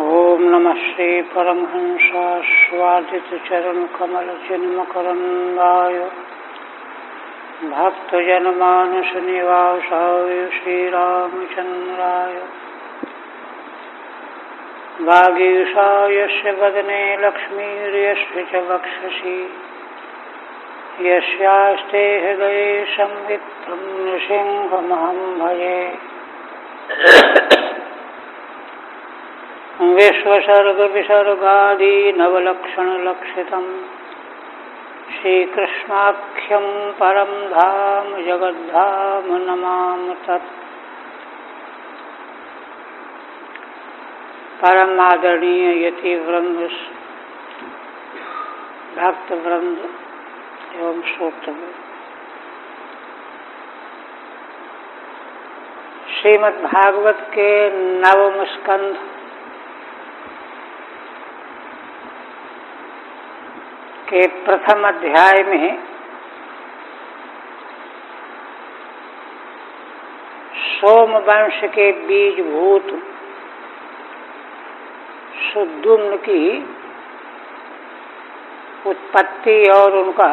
ओम नमः श्री परमहंसास्वादित चरण कमल चिन्मकरंदाय भक्तजनमानस निवासाय श्रीरामचंद्राय वागीशाय यस्य वदने लक्ष्मीर्यस्य च वक्षसि यस्यास्ते हृदये संवित्तं नृसिंहमहं भजे। विश्वसर्गविसर्गादि नवलक्षणलक्षितं श्रीकृष्णाख्यं परं धाम जगद्धाम नमामि तत्। परम आदरणीय यति वृंद, भक्त वृंद एवं श्रोतृवृंद, श्रीमद् भागवत के नवम स्कंध के प्रथम अध्याय में सोमवंश के बीजभूत सुद्युम्न की उत्पत्ति और उनका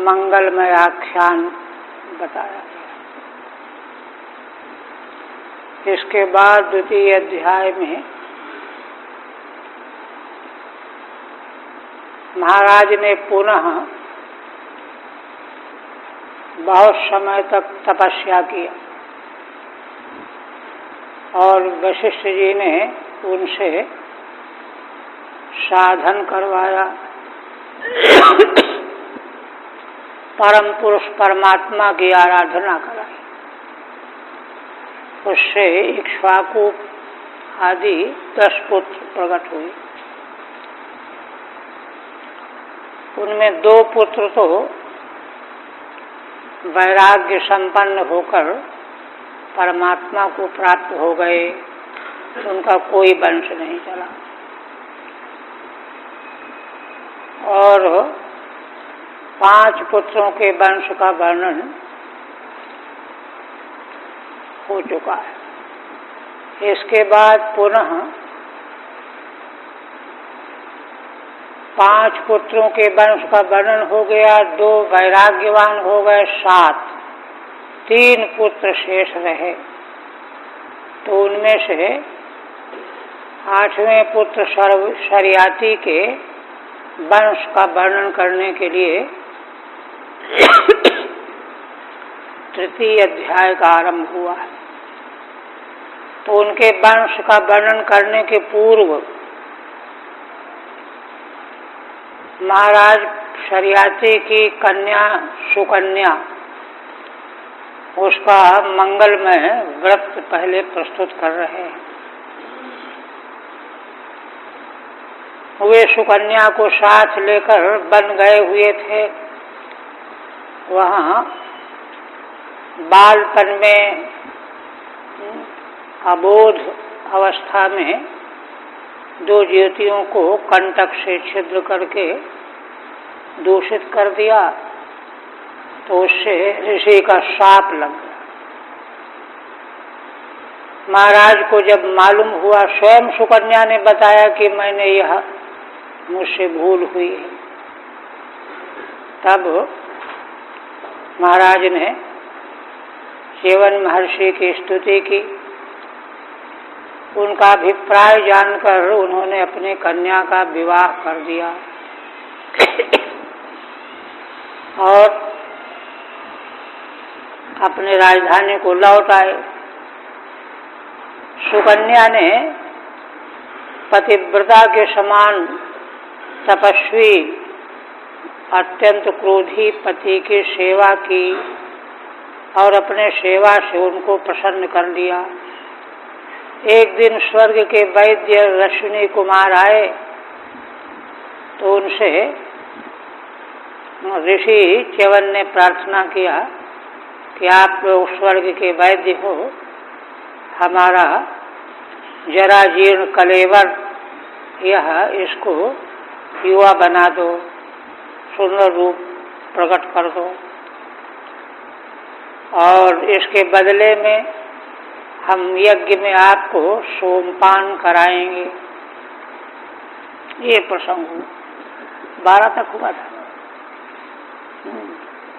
मंगलमय आख्यान बताया गया। इसके बाद द्वितीय अध्याय में महाराज ने पुनः बहुत समय तक तपस्या किया और वशिष्ठ जी ने उनसे साधन करवाया। परम पुरुष परमात्मा की आराधना कराई। उससे इक्ष्वाकु आदि 10 पुत्र प्रकट हुए। उनमें 2 पुत्र तो वैराग्य संपन्न होकर परमात्मा को प्राप्त हो गए, उनका कोई वंश नहीं चला। और 5 पुत्रों के वंश का वर्णन हो चुका है। इसके बाद पुनः 5 पुत्रों के वंश का वर्णन हो गया, 2 वैराग्यवान हो गए, 7, 3 पुत्र शेष रहे। तो उनमें से 8वें पुत्र शर्याती के वंश का वर्णन करने के लिए तृतीय अध्याय का आरंभ हुआ है। तो उनके वंश का वर्णन करने के पूर्व महाराज शर्याती की कन्या सुकन्या, उसका मंगलमय व्रत पहले प्रस्तुत कर रहे हैं। वे सुकन्या को साथ लेकर वन गए हुए थे। वहाँ बालपन में अबोध अवस्था में 2 ज्योतियों को कंटक से छिद्र करके दूषित कर दिया, तो उससे ऋषि का शाप लग गया। महाराज को जब मालूम हुआ, स्वयं सुकन्या ने बताया कि मैंने यह मुझसे भूल हुई है, तब महाराज ने च्यवन महर्षि की स्तुति की। उनका अभिप्राय जानकर उन्होंने अपनी कन्या का विवाह कर दिया और अपने राजधानी को लौट आए। सुकन्या ने पतिव्रता के समान तपस्वी अत्यंत क्रोधी पति की सेवा की और अपने सेवा से उनको प्रसन्न कर लिया। एक दिन स्वर्ग के वैद्य अश्विनी कुमार आए तो उनसे ऋषि च्यवन ने प्रार्थना किया कि आप लोग स्वर्ग के वैद्य हो, हमारा जरा जीर्ण कलेवर इसको युवा बना दो, सुंदर रूप प्रकट कर दो। और इसके बदले में हम यज्ञ में आपको सोमपान कराएंगे। ये प्रसंग हुआ, 12 तक हुआ था।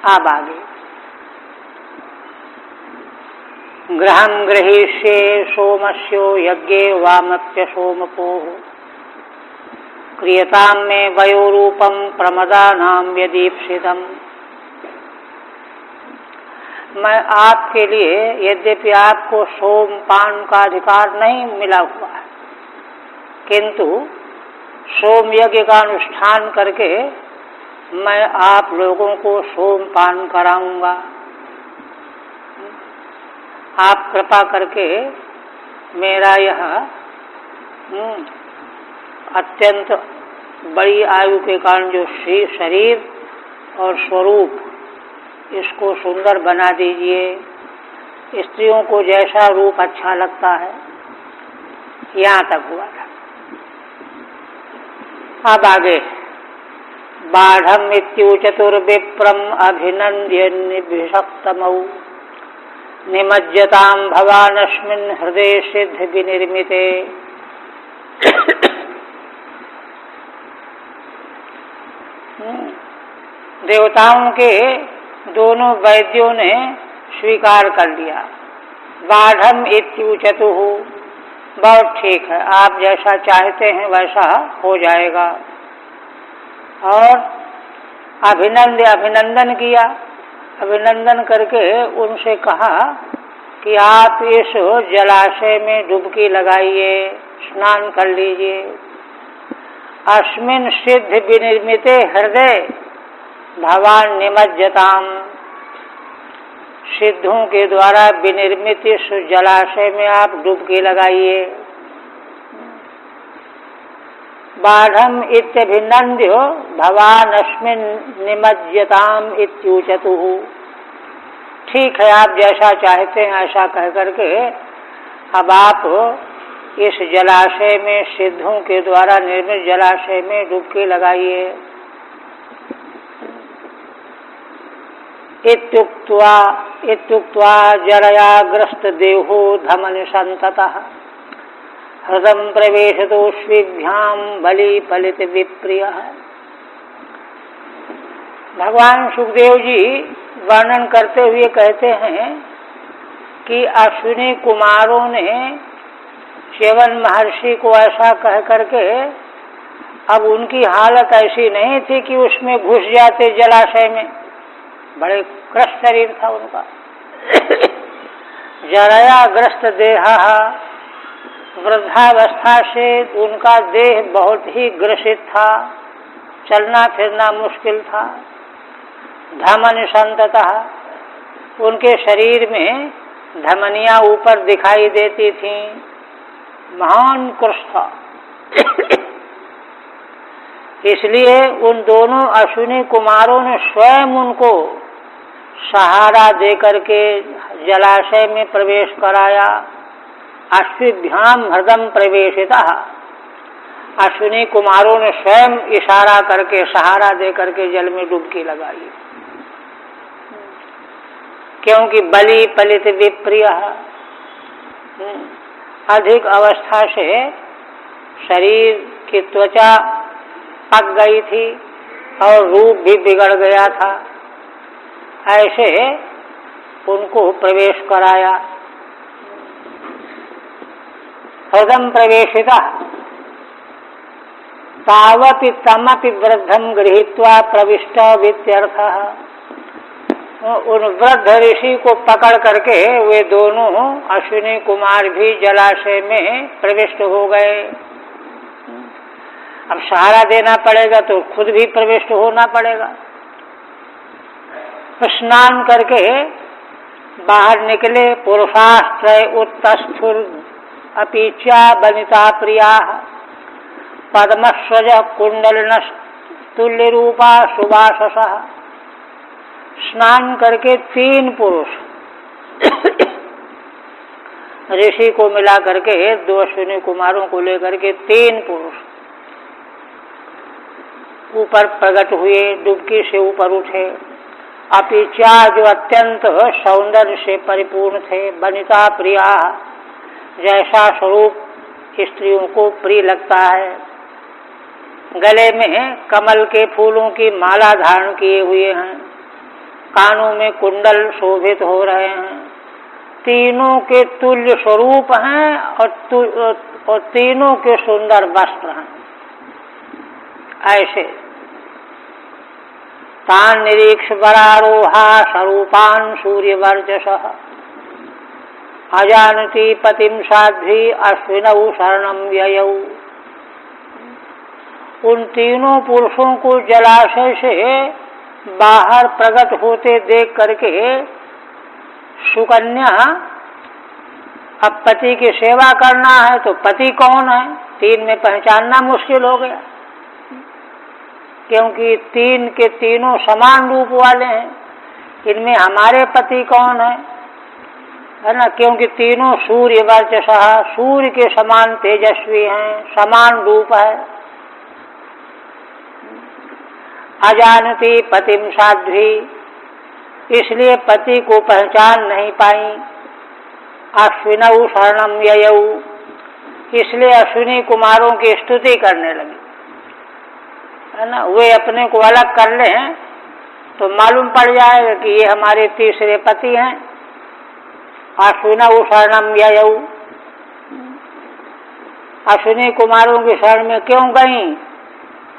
अब आगे, गृहं गृहीष्ये सोमस्यो यज्ञे वामप्य सोमपोः क्रियतां मे वयोरूपं प्रमदानां व्यदीप्सितम्। मैं आपके लिए, यद्यपि आपको सोमपान का अधिकार नहीं मिला हुआ है, किंतु सोम यज्ञ का अनुष्ठान करके मैं आप लोगों को सोमपान कराऊंगा। आप कृपा करके मेरा यह अत्यंत बड़ी आयु के कारण जो शरीर और स्वरूप, इसको सुंदर बना दीजिए। स्त्रियों को जैसा रूप अच्छा लगता है, यहाँ तक हुआ था। अब आगे, बाढ़म इत्युचतुर्विप्रम अभिनंद्य निभिषक्तमौ निमज्जतां भवानस्मिन् हृदय सिद्ध विनिर्मिते। देवताओं के दोनों वैद्यों ने स्वीकार कर लिया। बाढ़म इत्युचतुः, बहुत ठीक है, आप जैसा चाहते हैं वैसा हो जाएगा। और अभिनंदन किया। अभिनंदन करके उनसे कहा कि आप इस जलाशय में डुबकी लगाइए, स्नान कर लीजिए। अस्मिन् सिद्ध विनिर्मिते हृदय भवान निमज्जताम, सिद्धों के द्वारा विनिर्मित इस जलाशय में आप डुबकी लगाइए। बाढ़म इत्यभिनंद्यो भवान अस्मिन् निमज्जताम इत्युचतुः, ठीक है, आप जैसा चाहते हैं ऐसा कह करके अब आप इस जलाशय में, सिद्धों के द्वारा निर्मित जलाशय में डुबकी लगाइए। इत्युक्त्वा जरयाग्रस्त देहो धमनि संततः हृदं प्रवेशतोष्वीभ्यां बलि पलित विप्रियः। भगवान सुखदेव जी वर्णन करते हुए कहते हैं कि अश्विनी कुमारों ने च्यवन महर्षि को ऐसा कह करके, अब उनकी हालत ऐसी नहीं थी कि उसमें घुस जाते जलाशय में, बड़े ग्रस्त शरीर था उनका। जरायाग्रस्त देह, वृद्धावस्था से उनका देह बहुत ही ग्रसित था, चलना फिरना मुश्किल था। धमनि संततः, उनके शरीर में धमनियां ऊपर दिखाई देती थीं, महान कृश था। इसलिए उन दोनों अश्विनी कुमारों ने स्वयं उनको सहारा देकर के जलाशय में प्रवेश कराया। अश्विभ्याम हृदम प्रवेशितः, अश्विनी कुमारों ने स्वयं इशारा करके, सहारा देकर के जल में डुबकी लगाई, क्योंकि बलि पलित विप्रिय, अधिक अवस्था से शरीर की त्वचा पक गई थी और रूप भी बिगड़ गया था, ऐसे उनको प्रवेश कराया। हृदम प्रवेशिता तावपि तमपि वृद्धं गृहीत्वा प्रविष्ट वित्यर्थः। उन वृद्ध ऋषि को पकड़ करके वे दोनों अश्विनी कुमार भी जलाशय में प्रविष्ट हो गए। अब सहारा देना पड़ेगा तो खुद भी प्रविष्ट होना पड़ेगा। स्नान करके बाहर निकले। पुरुषास्त्रय उत्तस्थुर अपीच्या बनिता प्रिया पद्मस्वज कुंडलिन तुल्य रूपा सुवाससा। स्नान करके 3 पुरुष ऋषि को मिला करके 2 अश्विनी कुमारों को लेकर के 3 पुरुष ऊपर प्रकट हुए, डुबकी से ऊपर उठे। अपीच्या, जो अत्यंत सौंदर्य से परिपूर्ण थे, बनिता प्रिया, जैसा स्वरूप स्त्रियों को प्रिय लगता है। गले में कमल के फूलों की माला धारण किए हुए हैं, कानों में कुंडल शोभित हो रहे हैं, तीनों के तुल्य स्वरूप हैं और तीनों के सुंदर वस्त्र हैं। ऐसे तान निरीक्ष वरारोहा स्वरूपान सूर्यवर्चसः अजानती पतिम साध्वी अश्विनौ शरणं व्ययौ। उन तीनों पुरुषों को जलाशय से बाहर प्रकट होते देख करके सुकन्या, अब पति की सेवा करना है तो पति कौन है, तीन में पहचानना मुश्किल हो गया, क्योंकि तीन के तीनों समान रूप वाले हैं। इनमें हमारे पति कौन है ना, क्योंकि तीनों सूर्य वर्चसः, सूर्य के समान तेजस्वी हैं, समान रूप है। अजानती पतिम साध्वी, इसलिए पति को पहचान नहीं पाई। अश्विनौ शरणं ययौ, इसलिए अश्विनी कुमारों की स्तुति करने लगी, है ना। वे अपने को अलग कर लें तो मालूम पड़ जाएगा कि ये हमारे तीसरे पति हैं। अश्विनौ शरणं ययौ, अश्विनी कुमारों की शरण में क्यों गई?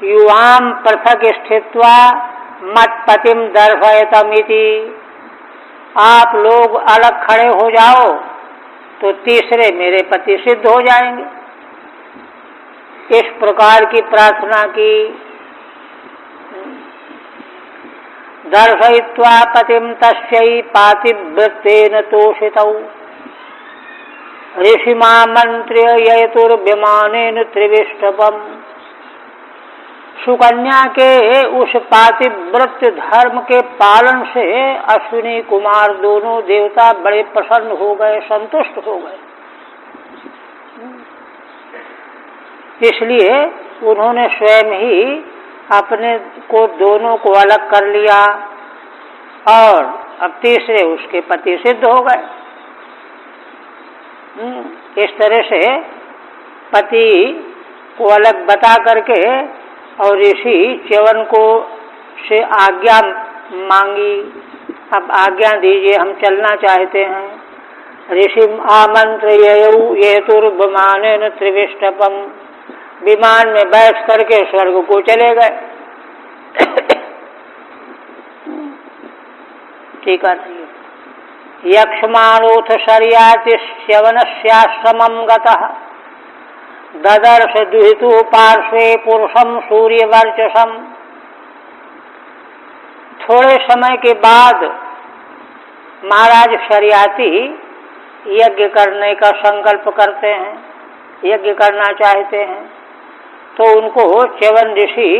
युवाम पृथक स्थित्वा मत्पतिम दर्शयतमिति, आप लोग अलग खड़े हो जाओ तो तीसरे मेरे पति सिद्ध हो जाएंगे। इस प्रकार की प्रार्थना की। दर्शयित्वा पतिम तस्यै पातिव्रतेन तोषितौ ऋषिमामन्त्र्य ययतुर्विमानेन त्रिविष्टपम्। सुकन्या के उस पातिव्रत धर्म के पालन से अश्विनी कुमार दोनों देवता बड़े प्रसन्न हो गए, संतुष्ट हो गए। इसलिए उन्होंने स्वयं ही अपने को दोनों को अलग कर लिया और अब तीसरे उसके पति सिद्ध हो गए। इस तरह से पति को अलग बता करके और ऋषि च्यवन को से आज्ञा मांगी, अब आज्ञा दीजिए, हम चलना चाहते हैं। ऋषि आमंत्र ययतुर्विमानेन त्रिविष्टपम, विमान में बैठ करके स्वर्ग को चले गए। ठीक है। यक्ष्माणोऽथ शर्यातिश्च्यवनस्याश्रमं गतः ददर्श दुहितु पार्श्वे पुरुषम सूर्यवर्चसम। थोड़े समय के बाद महाराज शर्याती यज्ञ करने का संकल्प करते हैं, यज्ञ करना चाहते हैं, तो उनको च्यवन ऋषि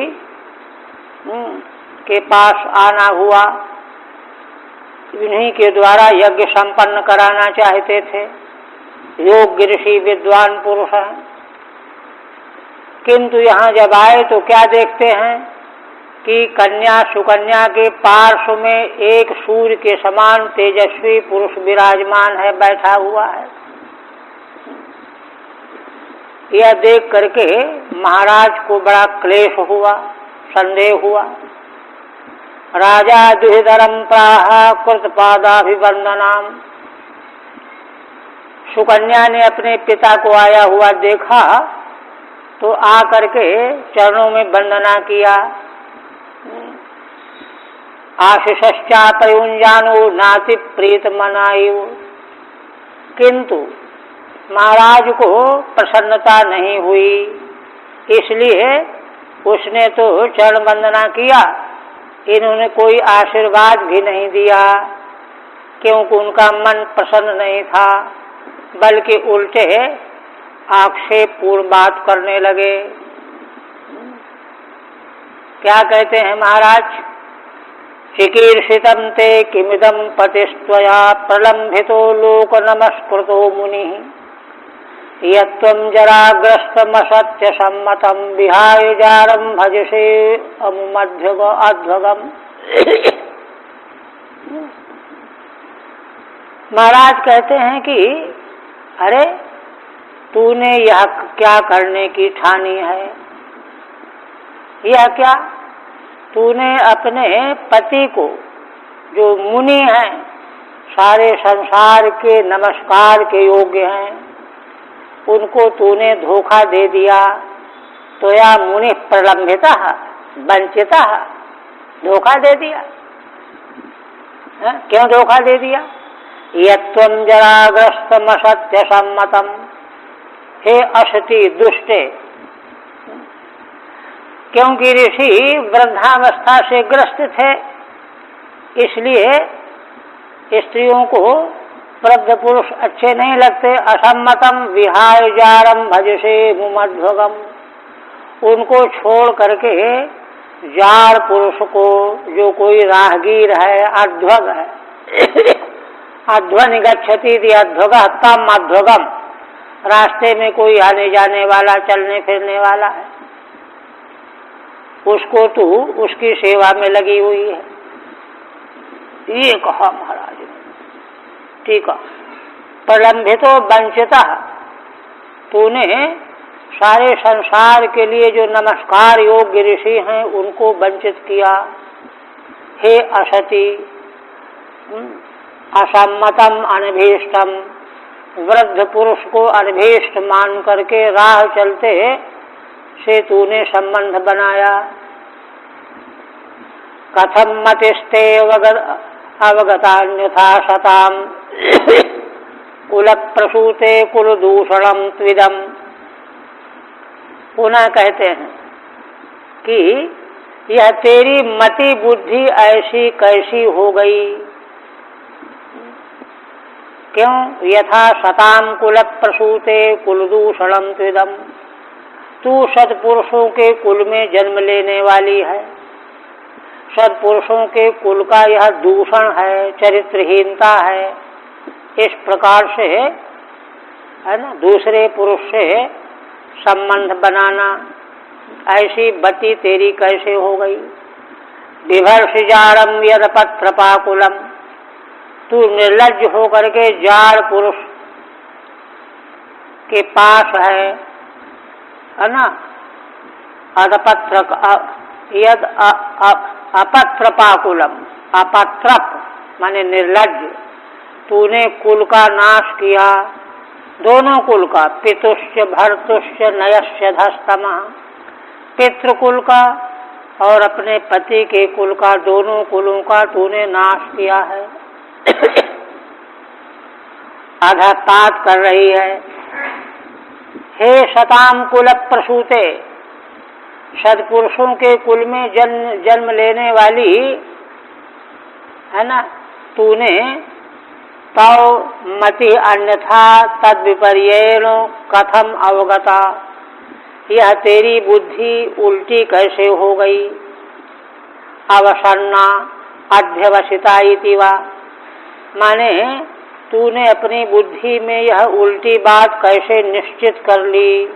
के पास आना हुआ। इन्हीं के द्वारा यज्ञ संपन्न कराना चाहते थे। योग्य ऋषि विद्वान पुरुष हैं, किंतु यहाँ जब आए तो क्या देखते हैं कि कन्या सुकन्या के पार्श्व में एक सूर्य के समान तेजस्वी पुरुष विराजमान है, बैठा हुआ है। यह देख करके महाराज को बड़ा क्लेश हुआ, संदेह हुआ। राजा दुहितरम प्राह कृतपादाभिवंदनाम। सुकन्या ने अपने पिता को आया हुआ देखा तो आ करके चरणों में वंदना किया। आशीषश्चा प्रयुंजानो नाति प्रीत मनायु, किंतु महाराज को प्रसन्नता नहीं हुई, इसलिए उसने तो चरण वंदना किया, इन्होंने कोई आशीर्वाद भी नहीं दिया, क्योंकि उनका मन प्रसन्न नहीं था, बल्कि उल्टे आक्षेप पूर्ण बात करने लगे। क्या कहते हैं महाराज? चिकीर्षितं ते किमिदं पतिस्त्वया प्रलम्भितो लोक नमस्कृतो मुनिः यत्त्वं जराग्रस्तमसत्य सम्मतं विहाय जारं भजसे अमुमध्यगम्। महाराज कहते हैं कि अरे तूने यह क्या करने की ठानी है? यह क्या? तूने अपने पति को, जो मुनि हैं, सारे संसार के नमस्कार के योग्य हैं, उनको तूने धोखा दे दिया। तो या मुनि प्रलंबिता वंचिता, धोखा दे दिया। क्यों धोखा दे दिया? यत्वं जराग्रस्तम असत्य सम्मतम, हे असति दुष्टे। क्योंकि ऋषि वृद्धावस्था से ग्रस्त थे, इसलिए स्त्रियों को वृद्ध पुरुष अच्छे नहीं लगते। असम्मतम विहाय जारम भजसे मुमध्वगम, उनको छोड़ करके जार पुरुष को, जो कोई राहगीर है, अध्वग है, अध्वनि गच्छति थी, अध्वग तम अध्वगम, रास्ते में कोई आने जाने वाला, चलने फिरने वाला है, उसको तू उसकी सेवा में लगी हुई है। ये कहा महाराज ने। ठीक है, प्रलंबितो वंचिता, तूने सारे संसार के लिए जो नमस्कार योग्य ऋषि हैं उनको वंचित किया। हे असति, असम्मतम अनभीष्टम, वृद्ध पुरुष को अनभीष्ट मान करके राह चलते से तूने संबंध बनाया। कथम मतिस्ते अवगतान्यथा शताम कुल प्रसूते कुल दूषणम त्विदम। पुनः कहते हैं कि यह तेरी मति बुद्धि ऐसी कैसी हो गई? क्यों? यथा शताम कुल प्रसूते कुल दूषणम त्विदम, तू सत्पुरुषों के कुल में जन्म लेने वाली है, सत्पुरुषों के कुल का यह दूषण है, चरित्रहीनता है। इस प्रकार से है ना, दूसरे पुरुष से संबंध बनाना, ऐसी बती तेरी कैसे हो गई? विभर्षिजारम यद पत्रपाकुलम, तू निर्लज्ज होकर के जार पुरुष के पास है ना, अधपत्र यद अपत्रपाकुलम, अपत्रप माने निर्लज्ज, तूने कुल का नाश किया, दोनों कुल का, पितुश्च भर्तुश्च नयश्च धस्तमः, पितृकुल का और अपने पति के कुल का, दोनों कुलों का तूने नाश किया है। आघातपात कर रही है। हे शताम कुल प्रसूते, सत्पुरुषों के कुल में जन्म लेने वाली है ना, तूने तव मति अन्यथा तद विपर्येण कथम अवगता, यह तेरी बुद्धि उल्टी कैसे हो गई? अवसन्ना अध्यवसिता इति वा, माने तूने अपनी बुद्धि में यह उल्टी बात कैसे निश्चित कर ली,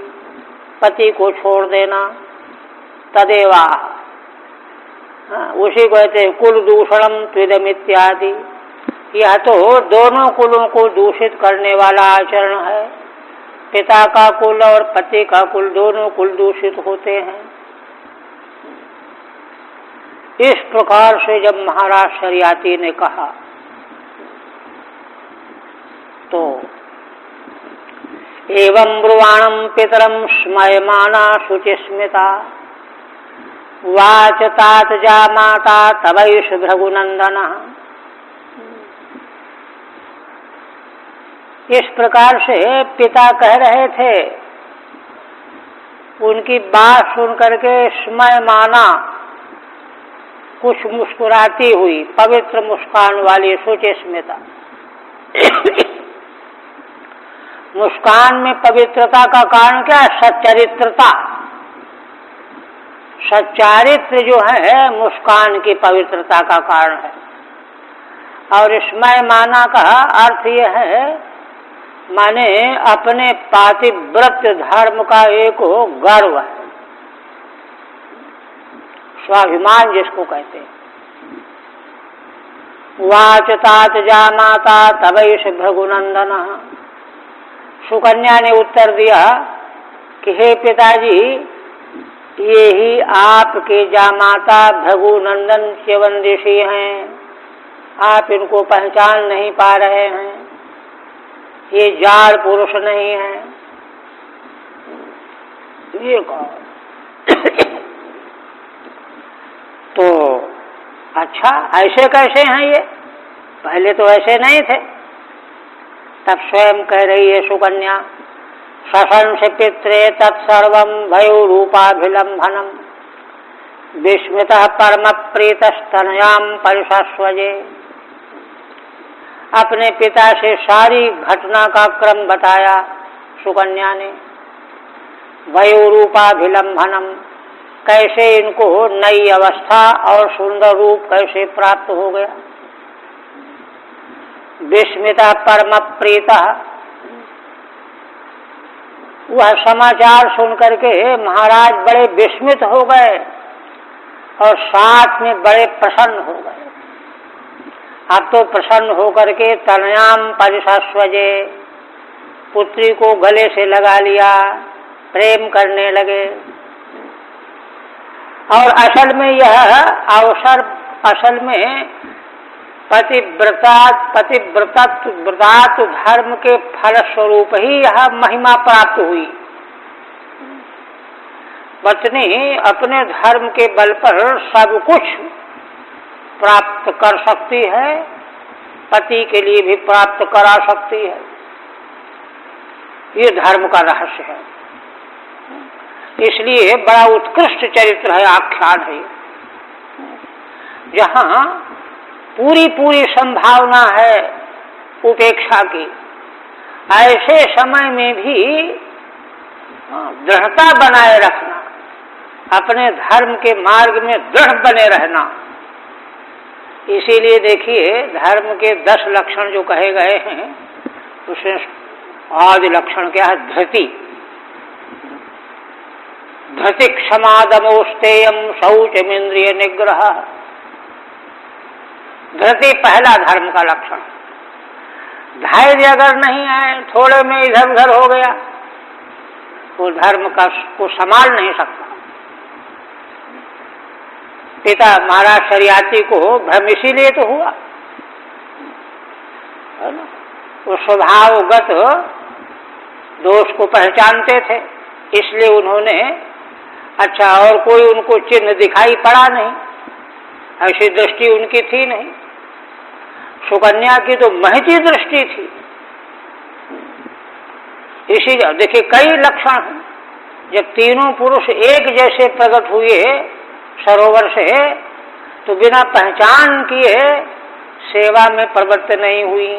पति को छोड़ देना। तदेवा, उसी को कहते हैं कुल दूषणम त्विदम इत्यादि। यह तो दोनों कुलों को दूषित करने वाला आचरण है। पिता का कुल और पति का कुल, दोनों कुल दूषित होते हैं। इस प्रकार से जब महाराज शरियाती ने कहा तो एवं ब्रुवाणम पितरम स्मयमाना शुचिस्मिता वाच तात जा माता तवैष भृगुनंदन। इस प्रकार से पिता कह रहे थे, उनकी बात सुन करके स्मयमाना, कुछ मुस्कुराती हुई, पवित्र मुस्कान वाली शुचिस्मिता। मुस्कान में पवित्रता का कारण क्या है? सच्चरित्रता। सच्चारित्र जो है मुस्कान की पवित्रता का कारण है। और स्मयमाना का अर्थ यह है, माने अपने पातिव्रत धर्म का एक गर्व है, स्वाभिमान जिसको कहते हैं। वाच तात जा माता तवैष भृगुनंदन, सुकन्या ने उत्तर दिया कि हे पिताजी, ये ही आपके जामाता भृगुनंदन च्यवन ऋषि हैं, आप इनको पहचान नहीं पा रहे हैं, ये जाड़ पुरुष नहीं है। ये कहो तो अच्छा, ऐसे कैसे हैं ये, पहले तो ऐसे नहीं थे। तब स्वयं कह रही है सुकन्या, शशंस पित्रे तत्सर्वं भयो रूपाभिलंभनम विस्मितः परम प्रीतस्तनयाम परिशस्वजे। अपने पिता से सारी घटना का क्रम बताया सुकन्या ने। भयो रूपाभिलंभनम, कैसे इनको नई अवस्था और सुंदर रूप कैसे प्राप्त हो गया। विस्मितः परम प्रीतः, वह समाचार सुनकर के महाराज बड़े विस्मित हो गए और साथ में बड़े प्रसन्न हो गए। अब तो प्रसन्न होकर के तनयाम परिशस्वजे, पुत्री को गले से लगा लिया, प्रेम करने लगे। और असल में यह अवसर असल में पतिव्रतात्व धर्म के फलस्वरूप ही यह महिमा प्राप्त हुई। पत्नी अपने धर्म के बल पर सब कुछ प्राप्त कर सकती है, पति के लिए भी प्राप्त करा सकती है। ये धर्म का रहस्य है, इसलिए बड़ा उत्कृष्ट चरित्र है, आख्यान है। जहाँ पूरी पूरी संभावना है उपेक्षा की, ऐसे समय में भी दृढ़ता बनाए रखना, अपने धर्म के मार्ग में दृढ़ बने रहना। इसीलिए देखिए, धर्म के 10 लक्षण जो कहे गए हैं, उसमें आदि लक्षण क्या है? धृति। धृति क्षमा दमोस्तेयम शौचमिंद्रिय निग्रह। धृति पहला धर्म का लक्षण। धैर्य अगर नहीं है, थोड़े में इधर उधर हो गया, वो धर्म का को संभाल नहीं सकता। पिता महाराज शरियाती को भ्रम इसीलिए तो हुआ, है ना? वो स्वभावगत दोष को पहचानते थे, इसलिए उन्होंने अच्छा और कोई उनको चिन्ह दिखाई पड़ा नहीं, ऐसी दृष्टि उनकी थी नहीं। सुकन्या की तो महती दृष्टि थी। इसी देखिए कई लक्षण हैं। जब तीनों पुरुष एक जैसे प्रकट हुए सरोवर से, तो बिना पहचान किए सेवा में प्रवृत्त नहीं हुई।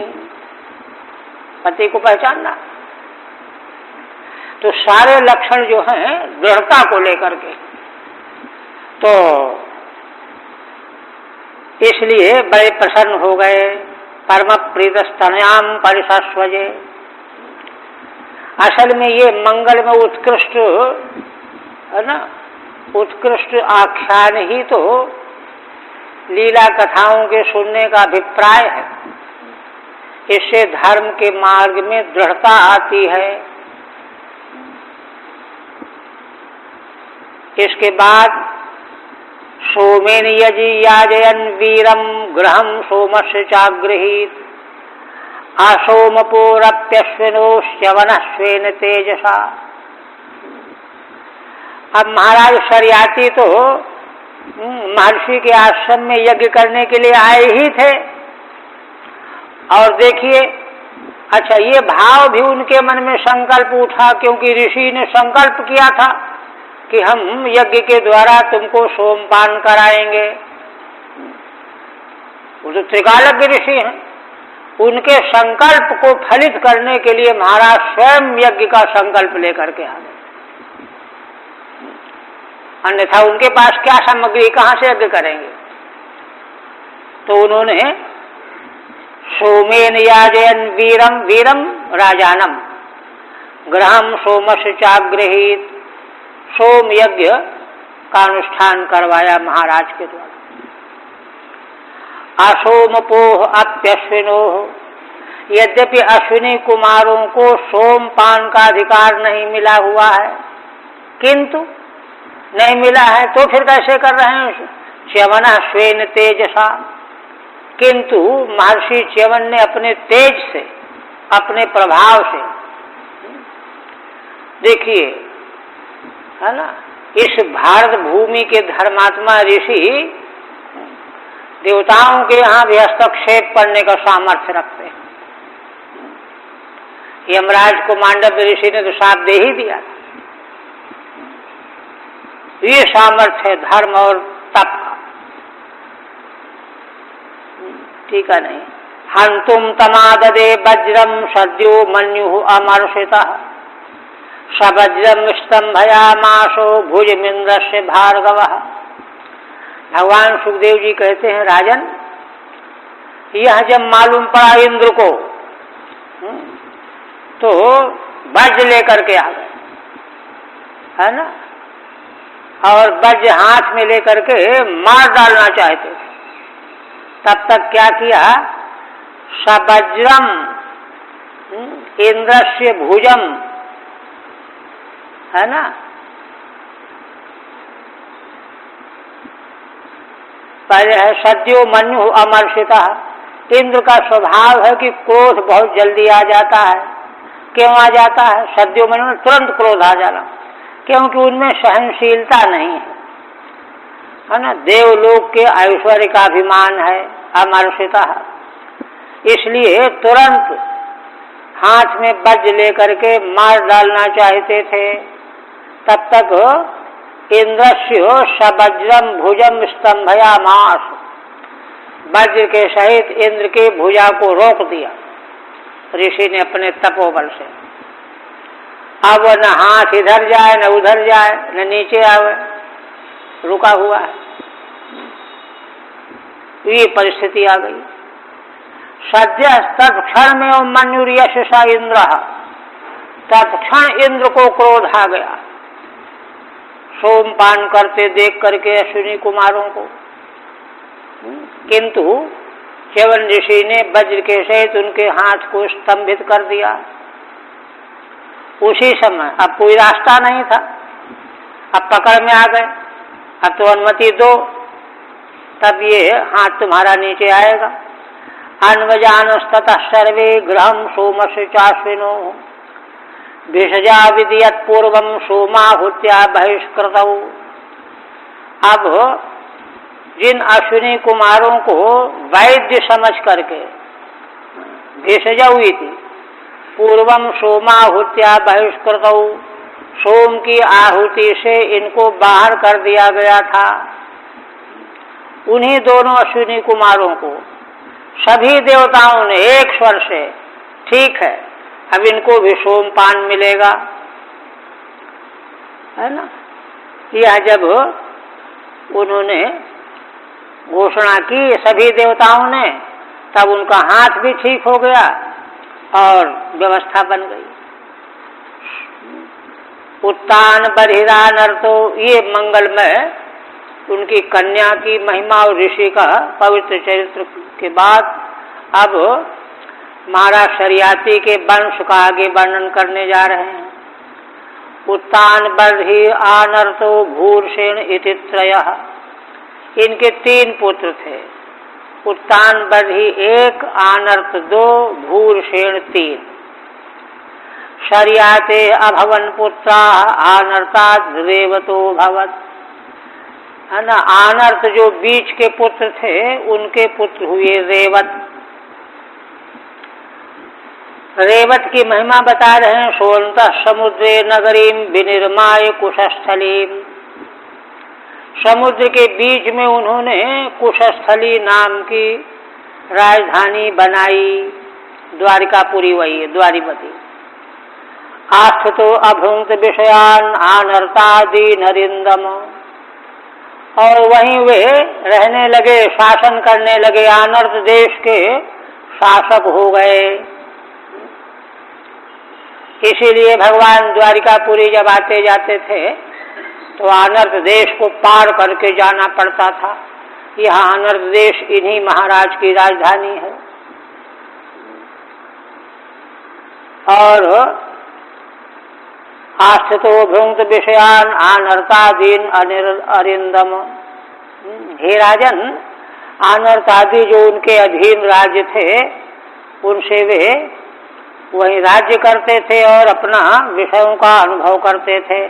पति को पहचानना, तो सारे लक्षण जो हैं दृढ़ता को लेकर के, तो इसलिए बड़े प्रसन्न हो गए। परम प्रीतस्तनयाम परिशस्वजे। असल में ये मंगल में उत्कृष्ट है ना, उत्कृष्ट आख्यान ही तो लीला कथाओं के सुनने का अभिप्राय है। इससे धर्म के मार्ग में दृढ़ता आती है। इसके बाद सोमेन यजि याजयन वीरम गृहम सोमस्य चागृहीत आसोमपोरप्यश्विनोश्चवनश्वेन तेजसा। अब महाराज शरियाती तो महर्षि के आश्रम में यज्ञ करने के लिए आए ही थे, और देखिए अच्छा ये भाव भी उनके मन में संकल्प उठा, क्योंकि ऋषि ने संकल्प किया था कि हम यज्ञ के द्वारा तुमको सोमपान कराएंगे। वो तो त्रिकालज्ञ ऋषि हैं, उनके संकल्प को फलित करने के लिए महाराज स्वयं यज्ञ का संकल्प लेकर के आ गए। अन्यथा उनके पास क्या सामग्री, कहां से यज्ञ करेंगे। तो उन्होंने सोमेन याजयन वीरम, वीरम राजानम, गृहम सोमस्य चागृहीत, सोम यज्ञ का अनुष्ठान करवाया महाराज के द्वारा। असोमपोह अप्यश्विनोह, यद्यपि अश्विनी कुमारों को सोमपान का अधिकार नहीं मिला हुआ है, किंतु नहीं मिला है तो फिर कैसे कर रहे हैं? च्यवन स्वेन तेजसा, किंतु महर्षि च्यवन ने अपने तेज से, अपने प्रभाव से, देखिए है ना, इस भारत भूमि के धर्मात्मा ऋषि देवताओं के यहाँ भी हस्तक्षेप करने का सामर्थ्य रखते हैं। यमराज को मांडव्य ऋषि ने तो साथ दे ही दिया। ये सामर्थ्य है धर्म और तप का, ठीक है नहीं। हंतुम तमाददे वज्रम सद्यो मन्यु अमर्षितः सवज्रम स्तंभयामासो भुजमिंद्रस्य भार्गवः। भगवान सुखदेव जी कहते हैं, राजन, यह जब मालूम पड़ा इंद्र को तो वज्र लेकर के आ गए, है ना, और वज्र हाथ में लेकर के मार डालना चाहते थे। तब तक क्या किया? सवज्रम इंद्रस्य भुजम, है ना, पहले है सद्यो मन्यु अमर्षिता। इंद्र का स्वभाव है कि क्रोध बहुत जल्दी आ जाता है। क्यों आ जाता है? सद्यो मन्यु, तुरंत क्रोध आ जाना, क्योंकि उनमें सहनशीलता नहीं है ना। देवलोक के ऐश्वर्य का अभिमान है, अमर्षिता, इसलिए तुरंत हाथ में वज्र लेकर के मार डालना चाहते थे। तब तक इंद्रस्य सवज्रम भुजम स्तंभयामास, वज्र के सहित इंद्र के भुजा को रोक दिया ऋषि ने अपने तपोबल से। अब न हाथ इधर जाए न उधर जाए न नीचे आवे, रुका हुआ है। ये परिस्थिति आ गई। सद्य तत्क्षण में मन्युर्यशसा इंद्र, तत्क्षण इंद्र को क्रोध आ गया सोमपान करते देख करके अश्विनी कुमारों को। किंतु च्यवन ऋषि ने वज्र के सहित उनके हाथ को स्तंभित कर दिया। उसी समय अब कोई रास्ता नहीं था, अब पकड़ में आ गए, अब तो अनुमति दो, तब ये हाथ तुम्हारा नीचे आएगा। अन्वजानस्ततः सर्वे गृहं सोमस्य चाश्विनो भेषजा विदियत पूर्वम सोमाहुत्या बहिष्कृतौ। अब जिन अश्विनी कुमारों को वैद्य समझ करके भेषजा हुई थी, पूर्वम सोमाहुत्या बहिष्कृतौ, सोम की आहुति से इनको बाहर कर दिया गया था, उन्हीं दोनों अश्विनी कुमारों को सभी देवताओं ने एक स्वर से, ठीक है अब इनको भी सोमपान मिलेगा, है ना। यह जब उन्होंने घोषणा की सभी देवताओं ने, तब उनका हाथ भी ठीक हो गया और व्यवस्था बन गई। उत्तान बधिरा नर्तो, ये मंगलमय उनकी कन्या की महिमा और ऋषि का पवित्र चरित्र के बाद अब महाराज शरियाती के वंश का आगे वर्णन करने जा रहे हैं। उत्तान बर्हि आनर्तो भूरसेन इति त्रयः, इनके 3 पुत्र थे। उत्तान बर्हि 1, आनर्त 2, भूरसेन 3। शरियाते अभवन पुत्रा आनर्तात् रेवतो भवत्, है ना। आनर्त जो बीच के पुत्र थे उनके पुत्र हुए रेवत। रेवत की महिमा बता रहे हैं। सोऽन्तः समुद्रे नगरीं विनिर्माय कुशस्थलीं, समुद्र के बीच में उन्होंने कुशस्थली नाम की राजधानी बनाई, द्वारिकापुरी वही है, द्वारिपति। आस्थितो अभुंक्त विषयान आनर्तादि नरिंदम, और वहीं वे रहने लगे, शासन करने लगे, आनर्त देश के शासक हो गए। इसीलिए भगवान द्वारिकापुरी जब आते जाते थे तो आनर्त देश को पार करके जाना पड़ता था। यह आनर्त देश इन्हीं महाराज की राजधानी है। और आस्थितो भुंक्त विषयान अनर्थादीन अरिंदम। हे राजन, अनर्थादि जो उनके अधीन राज्य थे उनसे वे वही राज्य करते थे और अपना विषयों का अनुभव करते थे।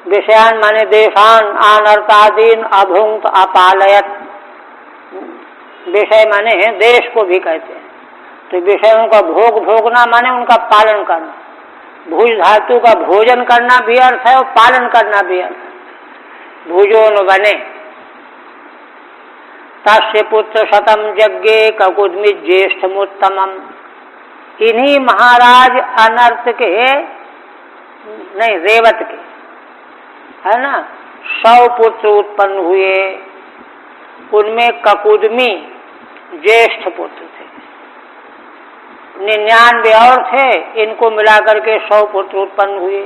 विषयान माने देशान, अनर्थादीन अभुंक्त अपालयत। विषय माने देश को भी कहते हैं। तो विषयों का भोग भोगना माने उनका पालन करना। भूज धातु का भोजन करना भी अर्थ है और पालन करना भी अर्थ है। भुजोन बने तस्य पुत्र शतम यज्ञे ककुद्मि ज्येष्ठमुत्तमम। इन्हीं महाराज अनर्थ के नहीं रेवत के है ना 100 पुत्र उत्पन्न हुए। उनमें ककुद्मी ज्येष्ठ पुत्र थे, 99 और थे, इनको मिलाकर के 100 पुत्र उत्पन्न हुए।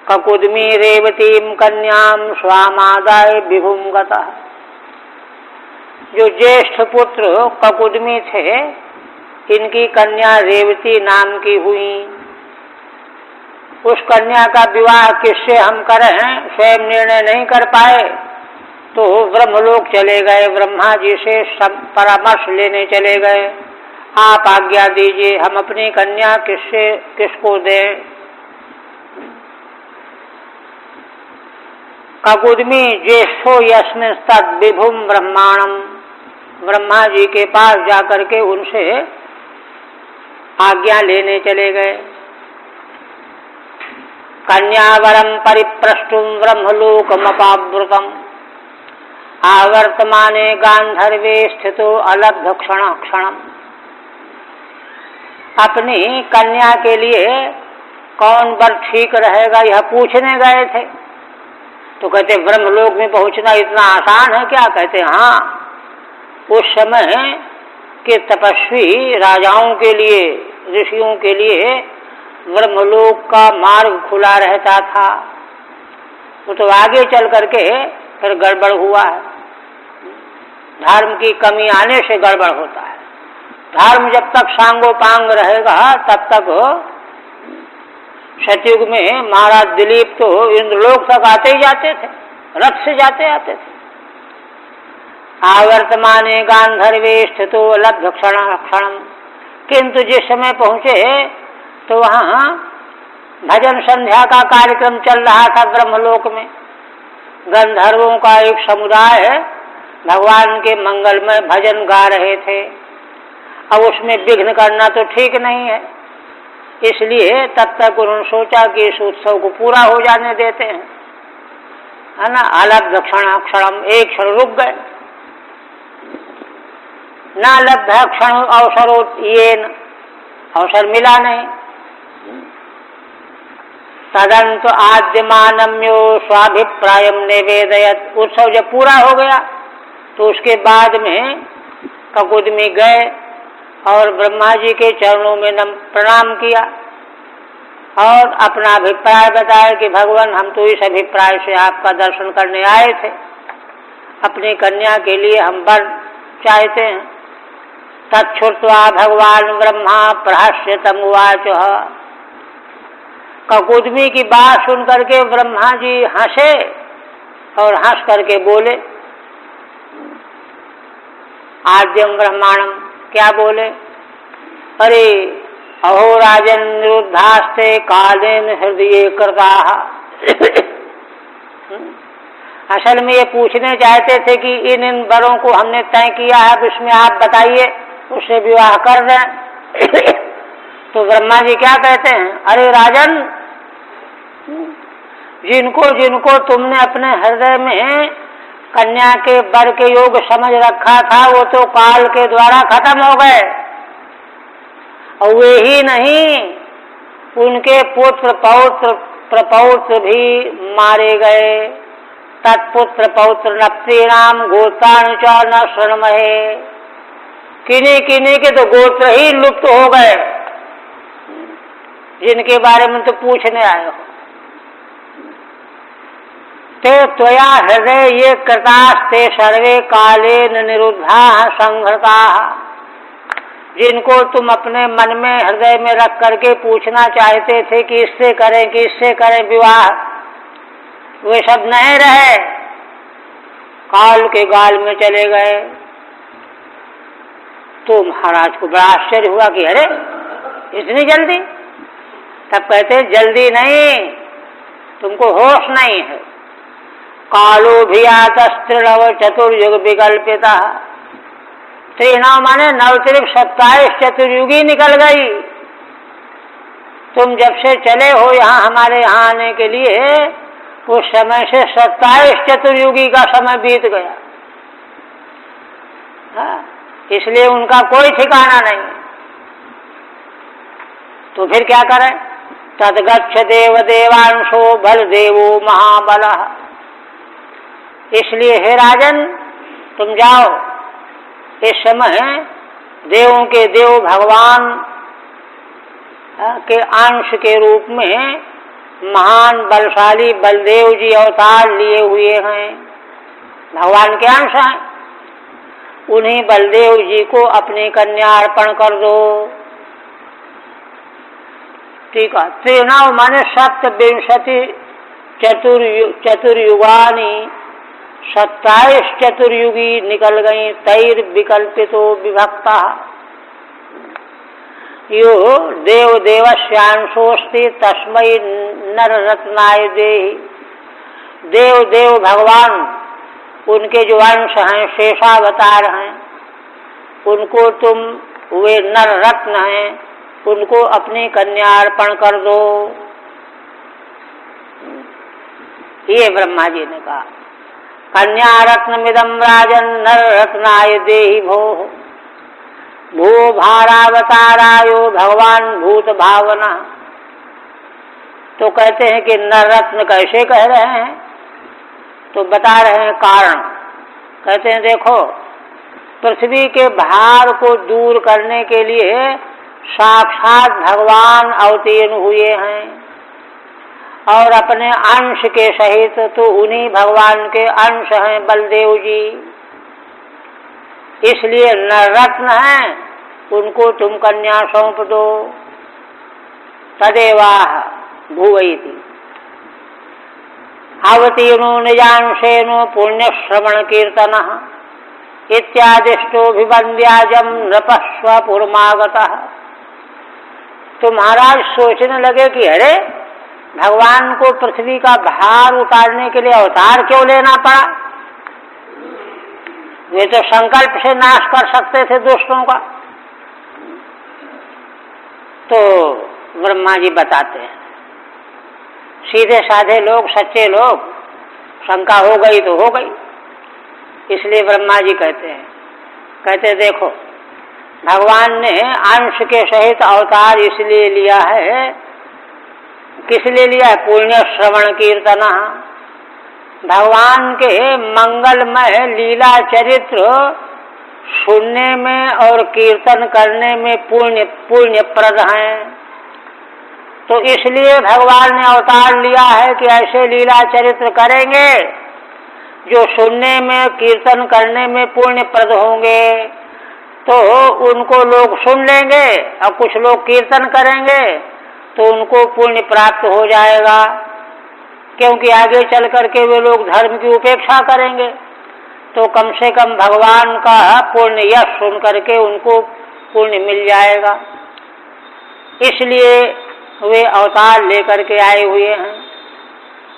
ककुद्मी रेवतीम कन्याम स्वामादाय विभुम गतः। जो ज्येष्ठ पुत्र ककुद्मी थे, इनकी कन्या रेवती नाम की हुई। उस कन्या का विवाह किससे हम करें स्वयं निर्णय नहीं कर पाए, तो ब्रह्मलोक चले गए, ब्रह्मा जी से परामर्श लेने चले गए। आप आज्ञा दीजिए, हम अपनी कन्या किसको दें। ककुद्मी ज्येष्ठो यस्मिन् तद् विभुम ब्रह्माणम। ब्रह्मा जी के पास जाकर के उनसे आज्ञा लेने चले गए। कन्यावरम परिप्रष्टुम ब्रह्मलोकमपावृतम आवर्तमाने गांधर्वे स्थितो अलब्ध क्षण क्षणम। अपनी कन्या के लिए कौन वर ठीक रहेगा यह पूछने गए थे। तो कहते ब्रह्मलोक में पहुंचना इतना आसान है क्या? कहते हाँ, उस समय के तपस्वी राजाओं के लिए, ऋषियों के लिए ब्रह्मलोक का मार्ग खुला रहता था। वो तो आगे चल करके फिर गड़बड़ हुआ है। धर्म की कमी आने से गड़बड़ होता है। धर्म जब तक सांगोपांग रहेगा तब तक। सतयुग में महाराज दिलीप तो इंद्रलोक तक आते ही जाते थे, रथ से जाते आते थे। आवर्तमाने गांधर्वे स्थितो लब्ध क्षण क्षणम। किंतु जिस समय पहुंचे तो वहां भजन संध्या का कार्यक्रम चल रहा था ब्रह्मलोक में। गंधर्वों का एक समुदाय भगवान के मंगलमय भजन गा रहे थे। अब उसमें विघ्न करना तो ठीक नहीं है, इसलिए तब तक उन्होंने सोचा कि इस उत्सव को पूरा हो जाने देते हैं, है ना। अलब्ध क्षण क्षणम, एक क्षण रुक गए। न लब्ध क्षण अवसरो येन, अवसर मिला नहीं। तदंत आद्यमानम्यो स्वाभिप्रायम निवेदयत। उत्सव जब पूरा हो गया तो उसके बाद में ककुद्मी गए और ब्रह्मा जी के चरणों में प्रणाम किया और अपना अभिप्राय बताया कि भगवान, हम तो इस अभिप्राय से आपका दर्शन करने आए थे। अपनी कन्या के लिए हम वर चाहते हैं। तच्छ्रुत्वा भगवान ब्रह्मा प्रहस्यतम उवाच। ककुद्मी की बात सुन करके ब्रह्मा जी हंसे और हंस करके बोले। आद्यम ब्रह्मांडम, क्या बोले? अरे अहो राजन निरुद्धास्ते कालेन हृदय कृता। असल में ये पूछने चाहते थे कि इन वरों को हमने तय किया है, अब इसमें आप बताइए, उससे विवाह कर दें। तो ब्रह्मा जी क्या कहते हैं? अरे राजन, जिनको जिनको तुमने अपने हृदय में कन्या के वर के योग समझ रखा था वो तो काल के द्वारा खत्म हो गए। और वे ही नहीं, उनके पुत्र पौत्र प्रपौत्र भी मारे गए। तत्पुत्र पौत्र नप्तीनाम गोत्राणि च न शृण्महे। किन्हीं किन्हीं के तो गोत्र ही लुप्त हो गए, जिनके बारे में तो पूछने आए हो। ते त्वया हृदय ये कृतास्ते सर्वे कालेन निरुद्धा संहृता। जिनको तुम अपने मन में हृदय में रख करके पूछना चाहते थे कि इससे करें विवाह, वे सब नहीं रहे, काल के गाल में चले गए। तो महाराज को बड़ा आश्चर्य हुआ कि अरे इतनी जल्दी। तब कहते जल्दी नहीं, तुमको होश नहीं है। कालो भी आतस्त्रिनव चतुर्युग विकल्पिता, त्रिनव माने नवत्रिक 27 चतुर्युगी निकल गई। तुम जब से चले हो यहाँ हमारे यहाँ आने के लिए, उस समय से 27 चतुर्युगी का समय बीत गया। इसलिए उनका कोई ठिकाना नहीं। तो फिर क्या करें? तदगच्छ देव देवांशो बल देवो महाबल। इसलिए हे राजन, तुम जाओ, इस समय देवों के देव भगवान के अंश के रूप में महान बलशाली बलदेव जी अवतार लिए हुए हैं, भगवान के अंश हैं। उन्हीं बलदेव जी को अपनी कन्या अर्पण कर दो। ठीक है। त्रिनव माने 27 चतुर्युगानी, 27 चतुर्युगी निकल गई। तैर विकल्पितो विभक्ता, यो देव देवस्यांशोस्ति तस्मै नर रत्नाय देहि। देव देव भगवान, उनके जो अंश हैं, शेषावतार हैं, उनको तुम, वे नर रत्न हैं, उनको अपनी कन्या अर्पण कर दो। ये ब्रह्मा जी ने कहा। कन्या रत्नमिदं राजन नर रत्नाय देहि भोः, भू भारावतारायो भगवान भूत भावना। तो कहते हैं कि नर रत्न कैसे कह रहे हैं? तो बता रहे हैं कारण। कहते हैं देखो, पृथ्वी के भार को दूर करने के लिए साक्षात भगवान अवतीर्ण हुए हैं, और अपने अंश के सहित तो उन्हीं भगवान के अंश हैं बलदेव जी। इसलिए नररत्न हैं, उनको तुम कन्या सौंप दो। तदेवाह भुवैति अवतीर्णो निजांशेनो पुण्य श्रवण कीर्तन इत्यादिष्टोभिवन्द्याजम नृपस्वपुरमागतः। तो महाराज सोचने लगे कि अरे भगवान को पृथ्वी का भार उतारने के लिए अवतार क्यों लेना पड़ा? वे तो संकल्प से नाश कर सकते थे दुष्टों का। तो ब्रह्मा जी बताते हैं, सीधे साधे लोग, सच्चे लोग, शंका हो गई तो हो गई। इसलिए ब्रह्मा जी कहते देखो, भगवान ने अंश के सहित अवतार इसलिए लिया है, किस लिए लिया है? पुण्य श्रवण कीर्तना। भगवान के मंगलमय लीला चरित्र सुनने में और कीर्तन करने में पुण्यप्रद हैं। तो इसलिए भगवान ने अवतार लिया है कि ऐसे लीला चरित्र करेंगे जो सुनने में, कीर्तन करने में पुण्यप्रद होंगे। तो उनको लोग सुन लेंगे और कुछ लोग कीर्तन करेंगे तो उनको पुण्य प्राप्त हो जाएगा, क्योंकि आगे चल करके वे लोग धर्म की उपेक्षा करेंगे। तो कम से कम भगवान का पुण्य यश सुन करके उनको पुण्य मिल जाएगा। इसलिए वे अवतार लेकर के आए हुए हैं।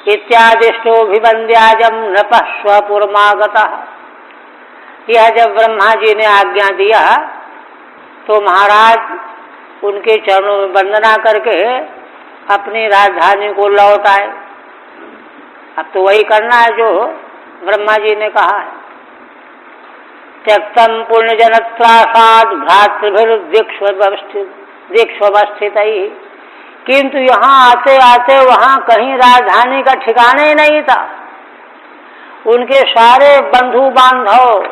इत्यादिष्टोभिवन्द्याजम नृपः स्वपुरमागतः। यह जब ब्रह्मा जी ने आज्ञा दिया तो महाराज उनके चरणों में वंदना करके अपनी राजधानी को लौट आए। अब तो वही करना है जो ब्रह्मा जी ने कहा है। त्यक्तम पुण्यजनत्रासाद भ्रातृभिर्दीक्षवस्थित। किंतु यहाँ आते आते वहाँ कहीं राजधानी का ठिकाना ही नहीं था। उनके सारे बंधु बांधव,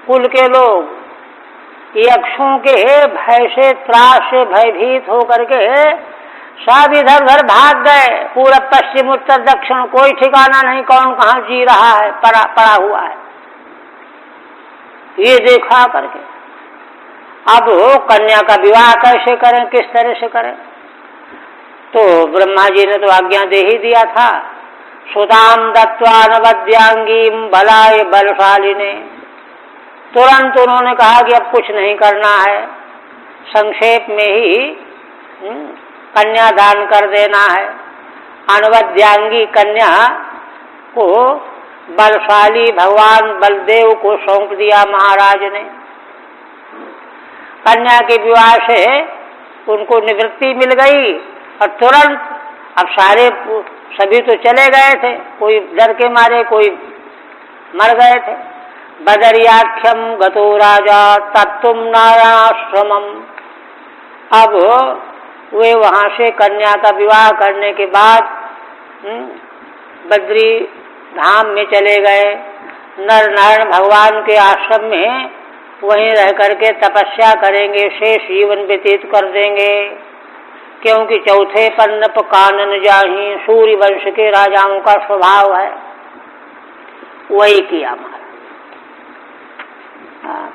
कुल के लोग यक्षों के भय से, त्रास से भयभीत होकर के सब इधर उधर भाग गए। पूरब पश्चिम उत्तर दक्षिण कोई ठिकाना नहीं, कौन कहाँ जी रहा है, पड़ा हुआ है। ये देखा करके अब कन्या का विवाह कैसे करें, किस तरह से करें? तो ब्रह्मा जी ने तो आज्ञा दे ही दिया था, सुताम दत्वा नवद्यांगीम बलाय बलशालिने। तुरंत उन्होंने कहा कि अब कुछ नहीं करना है, संक्षेप में ही कन्या दान कर देना है। अनवद्यांगी कन्या को बलशाली भगवान बलदेव को सौंप दिया महाराज ने। कन्या के विवाह से उनको निवृत्ति मिल गई और तुरंत अब सभी तो चले गए थे, कोई डर के मारे, कोई मर गए थे। बदरियाख्यम गतो राजा तत्तुम नारायणाश्रमम। अब वे वहां से कन्या का विवाह करने के बाद बद्री धाम में चले गए। नर नारायण भगवान के आश्रम में वहीं रह करके तपस्या करेंगे, शेष जीवन व्यतीत कर देंगे, क्योंकि चौथे पन्नप कानन जाही सूर्य वंश के राजाओं का स्वभाव है। वही किया महाराज।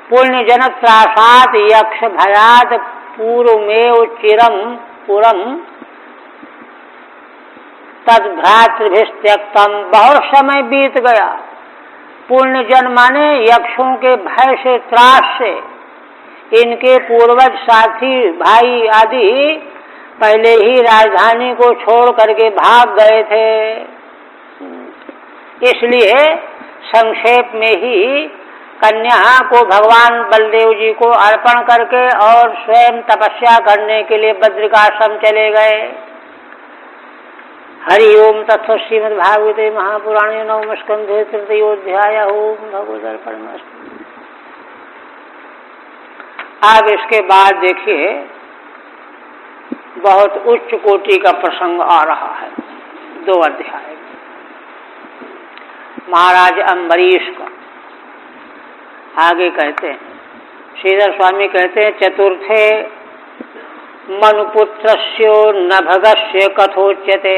पुण्य जन त्रासात यक्ष भयात पूर्वमेव चिरम पुरम तद भ्रातृभिस्त्यक्तम। बहुत समय बीत गया। पुण्य जन माने यक्षों के भय से, त्रास से इनके पूर्वज साथी भाई आदि पहले ही राजधानी को छोड़ करके भाग गए थे। इसलिए संक्षेप में ही कन्या को भगवान बलदेव जी को अर्पण करके और स्वयं तपस्या करने के लिए बद्रिकाश्रम चले गए। हरि ओम तत्व श्रीमद् भागवते महापुराणे नवम स्कंधे तृतीयोध्याय। ओम भगवदर्पणमस्तु। अब इसके बाद देखिए बहुत उच्च कोटि का प्रसंग आ रहा है 2 अध्याय में। महाराज अम्बरीश का आगे कहते हैं, श्रीधर स्वामी कहते हैं, चतुर्थे मनुपुत्रस्यो नभगस्य कथोच्यते।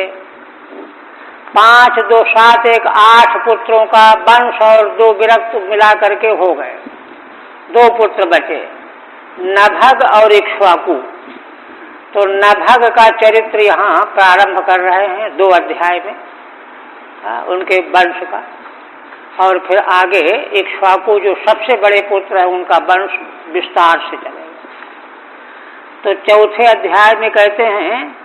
5, 2, 7, 1, 8 पुत्रों का वंश और 2 विरक्त मिला करके हो गए। 2 पुत्र बचे, नभग और इक्ष्वाकु। तो नभग का चरित्र यहाँ प्रारंभ कर रहे हैं 2 अध्याय में, उनके वंश का। और फिर आगे इक्ष्वाकु जो सबसे बड़े पुत्र है उनका वंश विस्तार से चलेगा। तो चौथे अध्याय में कहते हैं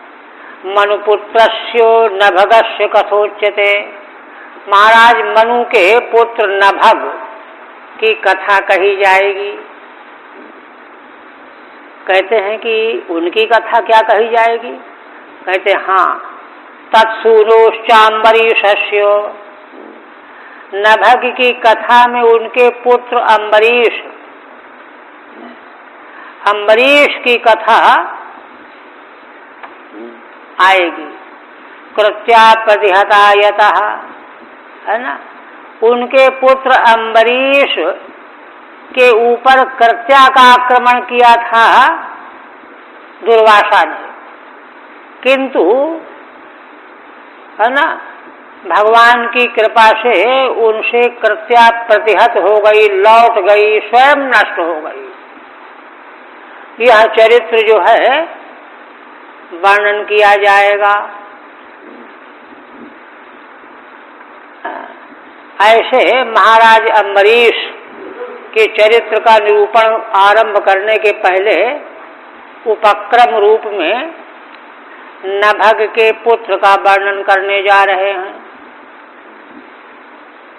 मनुपुत्रस्यो नभगस्य कथोच्यते। महाराज मनु के पुत्र नभग की कथा कही जाएगी। कहते हैं कि उनकी कथा क्या कही जाएगी? कहते हाँ, तत्सूनोश्चाम्बरीशस्यो। नभग की कथा में उनके पुत्र अम्बरीश की कथा आएगी। कृत्या प्रतिहतायतः, है ना, उनके पुत्र अम्बरीश के ऊपर कृत्या का आक्रमण किया था दुर्वासा ने, किंतु है ना भगवान की कृपा से उनसे कृत्या प्रतिहत हो गई, लौट गई, स्वयं नष्ट हो गई। यह चरित्र जो है वर्णन किया जाएगा। ऐसे महाराज अम्बरीश के चरित्र का निरूपण आरंभ करने के पहले उपक्रम रूप में नभग के पुत्र का वर्णन करने जा रहे हैं।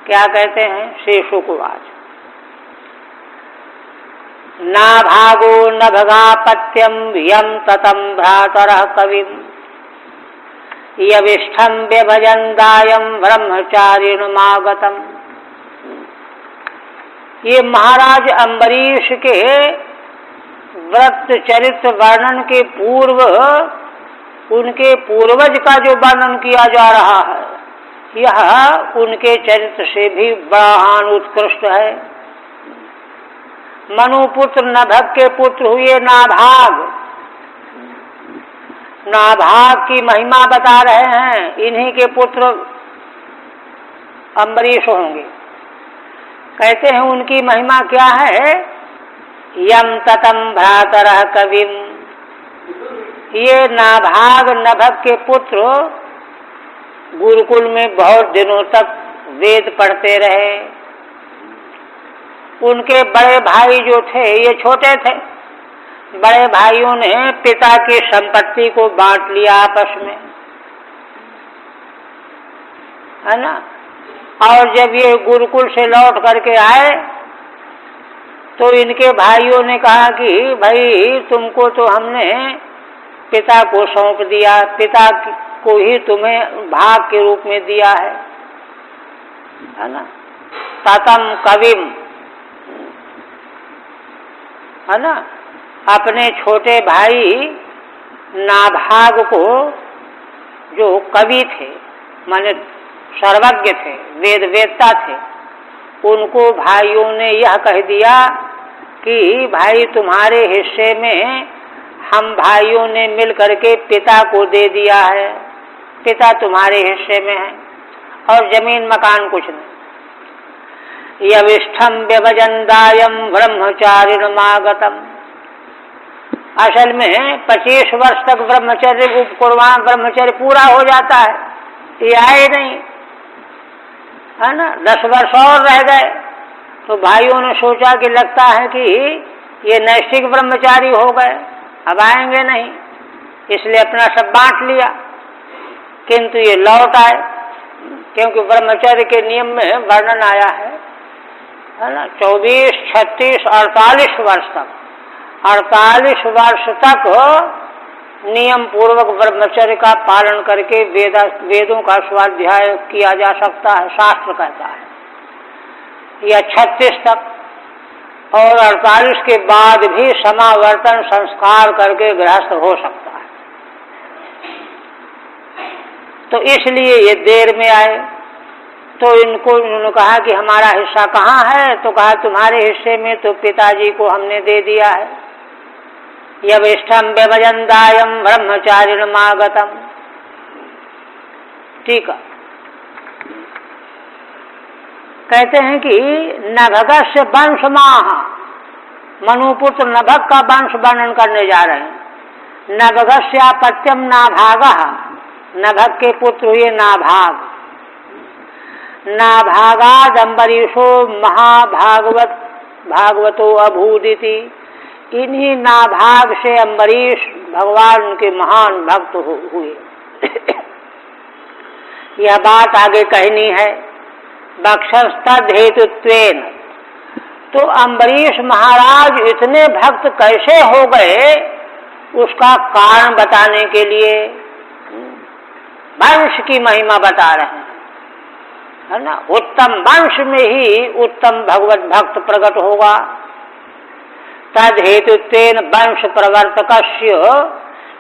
क्या कहते हैं? श्री शुकवाच, नाभागो नभगापत्यम यम ततम भ्रातरः कविम यविष्ठम व्यभजन्दायम ब्रह्मचारिणमागतम। ये महाराज अम्बरीश के व्रत चरित्र वर्णन के पूर्व उनके पूर्वज का जो वर्णन किया जा रहा है, यह उनके चरित्र से भी बड़ा उत्कृष्ट है। मनुपुत्र नभग के पुत्र हुए नाभाग। नाभाग की महिमा बता रहे हैं, इन्हीं के पुत्र अम्बरीश होंगे। कहते हैं उनकी महिमा क्या है यम ततम भ्रातरः कविम। ये नाभाग नभग के पुत्र गुरुकुल में बहुत दिनों तक वेद पढ़ते रहे। उनके बड़े भाई जो थे ये छोटे थे। बड़े भाइयों ने पिता की संपत्ति को बांट लिया आपस में, है ना। और जब ये गुरुकुल से लौट करके आए तो इनके भाइयों ने कहा कि भाई तुमको तो हमने पिता को सौंप दिया, पिता को ही तुम्हें भाग के रूप में दिया है ना। ततम कविम, है ना। अपने छोटे भाई नाभाग को, जो कवि थे माने सर्वज्ञ थे, वेद वेदता थे, उनको भाइयों ने यह कह दिया कि भाई तुम्हारे हिस्से में हम भाइयों ने मिल करके पिता को दे दिया है, पिता तुम्हारे हिस्से में है और जमीन मकान कुछ नहीं। यविष्ठम व्यभजनदायम ब्रह्मचारिणमागतम। असल में 25 वर्ष तक ब्रह्मचर्य उपकुर्बान ब्रह्मचर्य पूरा हो जाता है, ये आए नहीं, है ना। 10 वर्ष और रह गए तो भाइयों ने सोचा कि लगता है कि ये नैष्ठिक ब्रह्मचारी हो गए, अब आएंगे नहीं, इसलिए अपना सब बांट लिया। किंतु ये लौट आए, क्योंकि ब्रह्मचर्य के नियम में वर्णन आया है ना। 24, 36, 48 वर्ष तक, 48 वर्ष तक नियम पूर्वक ब्रह्मचर्य का पालन करके वेदों का स्वाध्याय किया जा सकता है, शास्त्र कहता है। या 36 तक, और 48 के बाद भी समावर्तन संस्कार करके गृहस्थ हो सकता है। तो इसलिए ये देर में आए। तो उन्होंने कहा कि हमारा हिस्सा कहाँ है, तो कहा तुम्हारे हिस्से में तो पिताजी को हमने दे दिया है। यविष्ठम व्यभजनदायम ब्रह्मचारिणमागतम। ठीक है, कहते हैं कि नभगस्य वंशमाह, मनुपुत्र नभग का वंश वर्णन करने जा रहे हैं। नभगस्यापत्यम नाभागः, नभग के पुत्र हुए नाभाग। नाभागाद अम्बरीशो महाभागवत भागवतो अभूदिति। इन्हीं नाभाग से अम्बरीश भगवान उनके महान भक्त हुए। यह बात आगे कहनी है। बक्षस्तद हेतुत्वेन, तो अम्बरीश महाराज इतने भक्त कैसे हो गए उसका कारण बताने के लिए वंश की महिमा बता रहे हैं, है ना। उत्तम वंश में ही उत्तम भगवत भक्त प्रकट होगा। तद हेतुत्वेन वंश प्रवर्तकस्य,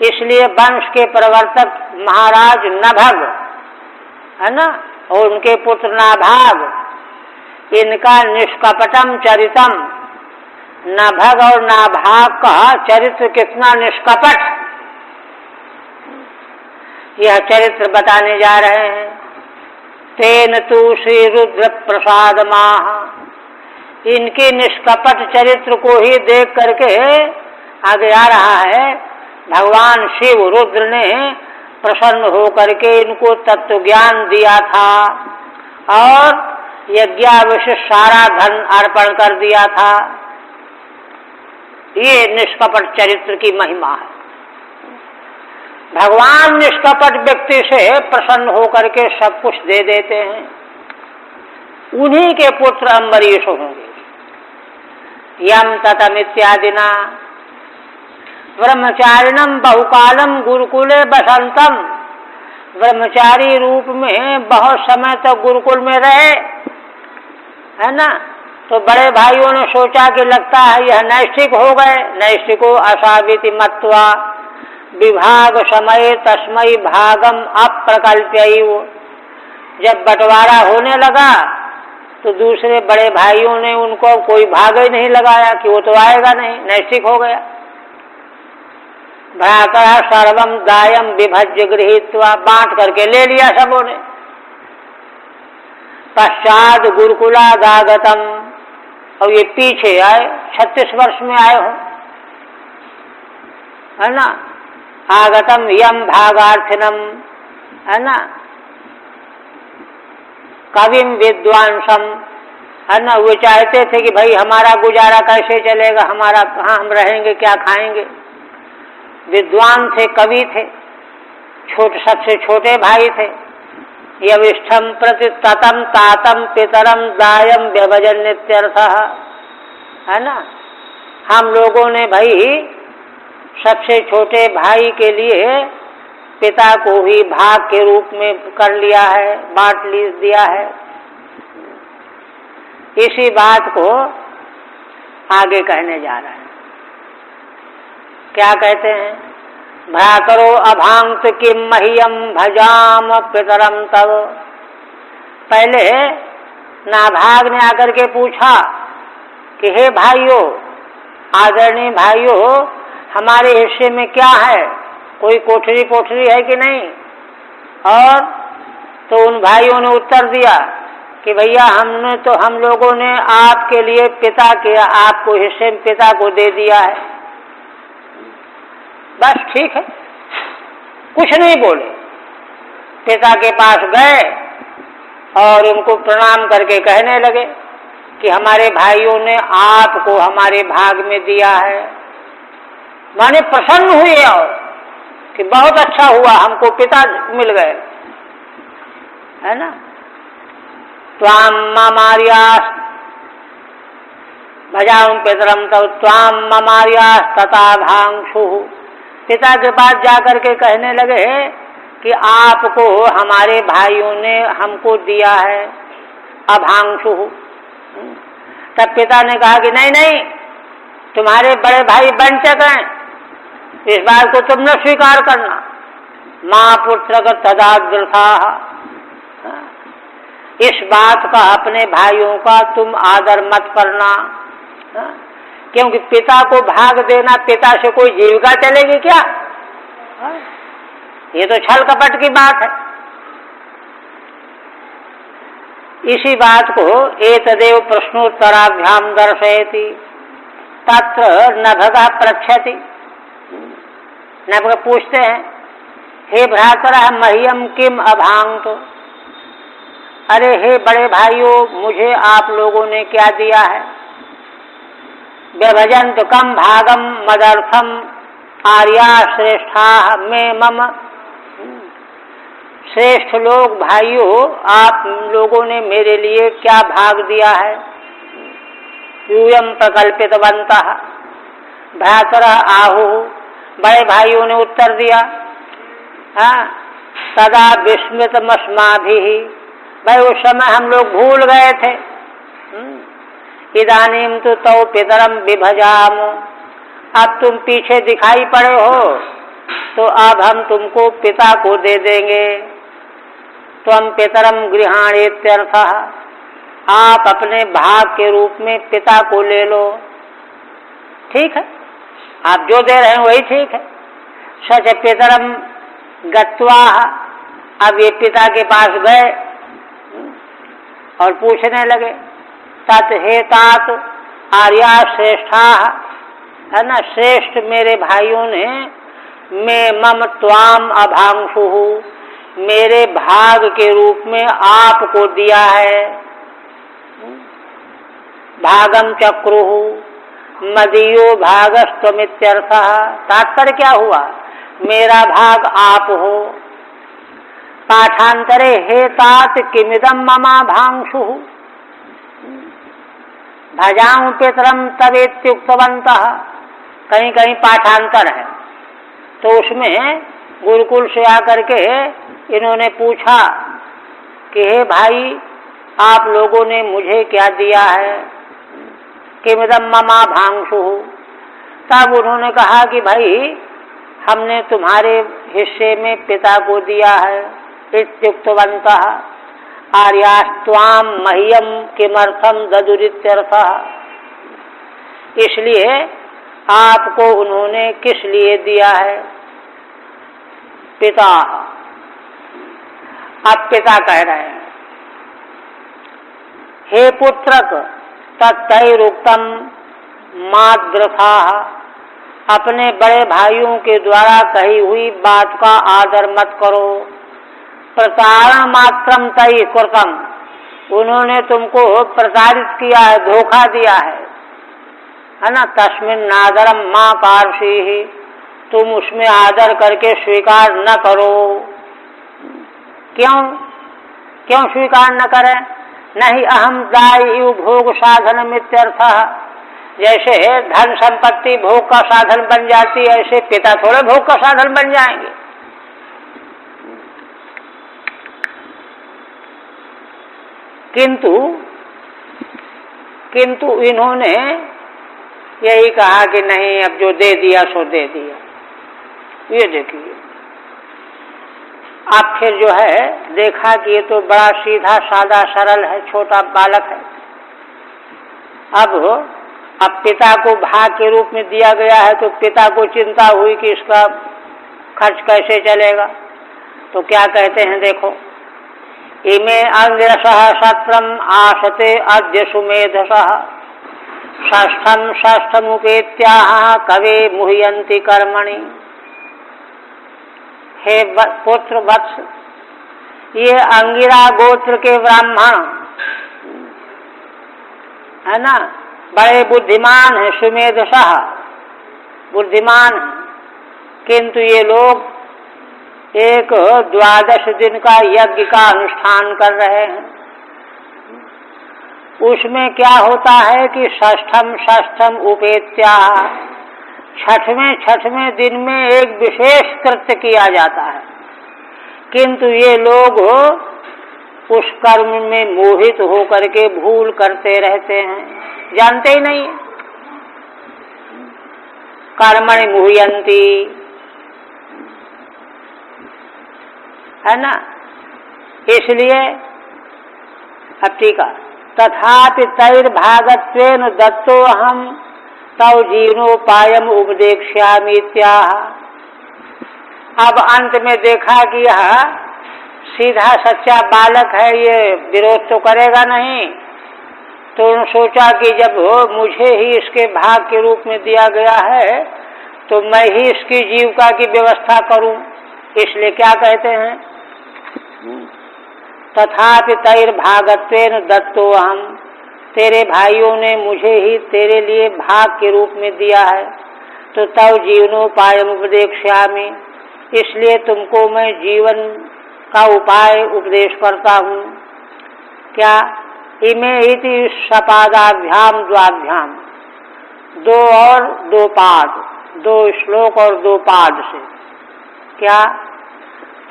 इसलिए वंश के प्रवर्तक महाराज नभग, है ना, और उनके पुत्र नाभाग, इनका निष्कपटम चरितम, नभग और नाभाग का चरित्र कितना निष्कपट, यह चरित्र बताने जा रहे हैं। तेन तु श्री रुद्र प्रसाद माह, इनके निष्कपट चरित्र को ही देख करके आगे आ रहा है भगवान शिव रुद्र ने प्रसन्न होकर के इनको तत्व ज्ञान दिया था और यज्ञावशिष्ट सारा धन अर्पण कर दिया था। ये निष्कपट चरित्र की महिमा है। भगवान निष्कपट व्यक्ति से प्रसन्न होकर के सब कुछ दे देते हैं। उन्हीं के पुत्र अम्बरीश होंगे। यम ततम इत्यादिना ब्रह्मचारिणम बहुकालम गुरुकुले बसंतम, ब्रह्मचारी रूप में बहुत समय तक गुरुकुल में रहे, है ना। तो बड़े भाइयों ने सोचा कि लगता है यह नैष्ठिक हो गए। नैष्ठिको असाविति मत्वा विभाग समय तस्मय भागम अप्रकल्प्यैव। जब बंटवारा होने लगा तो दूसरे बड़े भाइयों ने उनको कोई भाग ही नहीं लगाया कि वो तो आएगा नहीं, नैष्ठिक हो गया। भ्रातरः सर्वम दायम विभज्य गृहीत्वा, बांट करके ले लिया सबों ने। पश्चात गुरुकुलागागतम, और ये पीछे आए 36 वर्ष में आए हो, है ना। आगतम यम भागार्थिनम, है ना, कविम विद्वांसम, है ना। वो चाहते थे कि भाई हमारा गुजारा कैसे चलेगा, हमारा कहाँ हम रहेंगे, क्या खाएंगे। विद्वान थे, कवि थे, सबसे छोटे भाई थे। यविष्ठम प्रति ततम तातम पितरम दायम व्यभजन नित्यर्थः, है ना। हम लोगों ने भाई सबसे छोटे भाई के लिए पिता को ही भाग के रूप में कर लिया है, बांट दिया है। इसी बात को आगे कहने जा रहा है। क्या कहते हैं, भ्रातरो अभांत किम मह्यम भजाम पितरम तव। पहले नाभाग ने आकर के पूछा कि हे भाइयों, आदरणीय भाइयों, हमारे हिस्से में क्या है, कोई कोठरी पोठरी है कि नहीं। और तो उन भाइयों ने उत्तर दिया कि भैया हम लोगों ने आपके लिए पिता के, आपको हिस्से में पिता को दे दिया है। बस ठीक है, कुछ नहीं बोले। पिता के पास गए और उनको प्रणाम करके कहने लगे कि हमारे भाइयों ने आपको हमारे भाग में दिया है। माने प्रसन्न हुए और कि बहुत अच्छा हुआ, हमको पिता मिल गए, है ना। त्वाम ममार्यास भजाऊं पितरम तव त्वाम ममार्यास तथा भांशु। पिता के पास जाकर के कहने लगे कि आपको हमारे भाइयों ने हमको दिया है अभांशु। तब पिता ने कहा कि नहीं नहीं, तुम्हारे बड़े भाई वंचक हैं, इस बात को तुम न स्वीकार करना। माँ पुत्र तदादृथा, इस बात का अपने भाइयों का तुम आदर मत करना, क्योंकि पिता को भाग देना, पिता से कोई जीविका चलेगी क्या। ये तो छल कपट की बात है। इसी बात को एतदेव प्रश्नोत्तराभ्याम दर्शयति तत्र नभगा पृच्छति। नभग पूछते हैं, हे भ्रातरः मह्यम किम अभांत। अरे हे बड़े भाइयों, मुझे आप लोगों ने क्या दिया है। व्यभजंत कम भागम मदर्थम आर्या श्रेष्ठा में मम। श्रेष्ठ लोग भाइयों, आप लोगों ने मेरे लिए क्या भाग दिया है। यूयम प्रकल्पितवन्तः भ्रातरः आहु। बड़े भाइयों ने उत्तर दिया, हाँ, सदा विस्मृतमस्माभिः। भाई उस समय हम लोग भूल गए थे। इदानीं तो तौ पितरम विभजाम। अब तुम पीछे दिखाई पड़े हो, तो अब हम तुमको पिता को दे देंगे। त्वं पितरम गृहाणेत्यर्थः। आप अपने भाग के रूप में पिता को ले लो। ठीक है, आप जो दे रहे हैं वही ठीक है। सच पितरम गत्वा। अब ये पिता के पास गए और पूछने लगे, तत् हे तात आर्या श्रेष्ठा, है ना, श्रेष्ठ मेरे भाइयों ने मैं मम त्वाम अभांशु, मेरे भाग के रूप में आपको दिया है। भागम चक्रुहु मदीयो भागस्त्वमित्यर्थः। तात्पर्य क्या हुआ, मेरा भाग आप हो। पाठांतरे हे तात किमिदम ममा भांशु भजाऊं पितरम तवेत्युक्तवन्तः। कहीं कहीं पाठांतर है, तो उसमें गुरुकुल से आकर के इन्होंने पूछा कि हे भाई, आप लोगों ने मुझे क्या दिया है। किमिदम ममा भांशु। तब उन्होंने कहा कि भाई हमने तुम्हारे हिस्से में पिता को दिया है। इत्युक्तवन्तः आर्यास्त्वाम मह्यम किमर्थम ददुरित्यर्थः। इसलिए आपको उन्होंने किस लिए दिया है, पिता। अब पिता कह रहे हैं, हे पुत्रक, तत्तैरुक्तम माद्रथा, अपने बड़े भाइयों के द्वारा कही हुई बात का आदर मत करो। प्रतारण मात्रम तै कृतम, उन्होंने तुमको प्रताड़ित किया है, धोखा दिया है ना। तस्मिन् नादरम मां कार्षीहि, तुम उसमें आदर करके स्वीकार न करो। क्यों क्यों स्वीकार न करें? नहीं अहम दायु भोग साधन इत्यर्थः, जैसे धन संपत्ति भोग का साधन बन जाती है, ऐसे पिता थोड़े भोग का साधन बन जाएंगे। किंतु इन्होंने यही कहा कि नहीं, अब जो दे दिया सो दे दिया। ये देखिए, अब फिर जो है देखा कि ये तो बड़ा सीधा सादा सरल है, छोटा बालक है। अब पिता को भाग के रूप में दिया गया है, तो पिता को चिंता हुई कि इसका खर्च कैसे चलेगा। तो क्या कहते हैं, देखो, इमे अंगिरसः सत्रम आसते अद्य सुमेधसः, षष्ठम षष्ठमुपेत्याह कवे मुह्यन्ति कर्मणि। हे पुत्र वत्स, ये अंगिरा गोत्र के ब्राह्मण है ना, बड़े बुद्धिमान है, सुमेधसः बुद्धिमान है, किंतु ये लोग एक 12 दिन का यज्ञ का अनुष्ठान कर रहे हैं। उसमें क्या होता है कि षष्ठम षष्ठम उपेत्या, छठवें दिन में एक विशेष कृत्य किया जाता है, किंतु ये लोग उस कर्म में मोहित होकर के भूल करते रहते हैं, जानते ही नहीं। कर्मणि मुह्यन्ति, है ना। इसलिए अब टीका, तथापि तैर्भागत्वेन दत्तो अहम तव जीवनोपायम उपदेक्ष्यामि इत्याह। अब अंत में देखा कि यह सीधा सच्चा बालक है, ये विरोध तो करेगा नहीं, तो उन्होंने सोचा कि जब मुझे ही इसके भाग के रूप में दिया गया है, तो मैं ही इसकी जीविका की व्यवस्था करूं। इसलिए क्या कहते हैं, तथापि तैर्भागत्वेन दत्तो अहम, तेरे भाइयों ने मुझे ही तेरे लिए भाग के रूप में दिया है, तो तव जीवनोपायम उपदेक्ष्यामि, इसलिए तुमको मैं जीवन का उपाय उपदेश करता हूँ। क्या, इमे इति सपादाभ्याम द्वाभ्याम, 2 और 2 पाद, 2 श्लोक और 2 पाद से, क्या,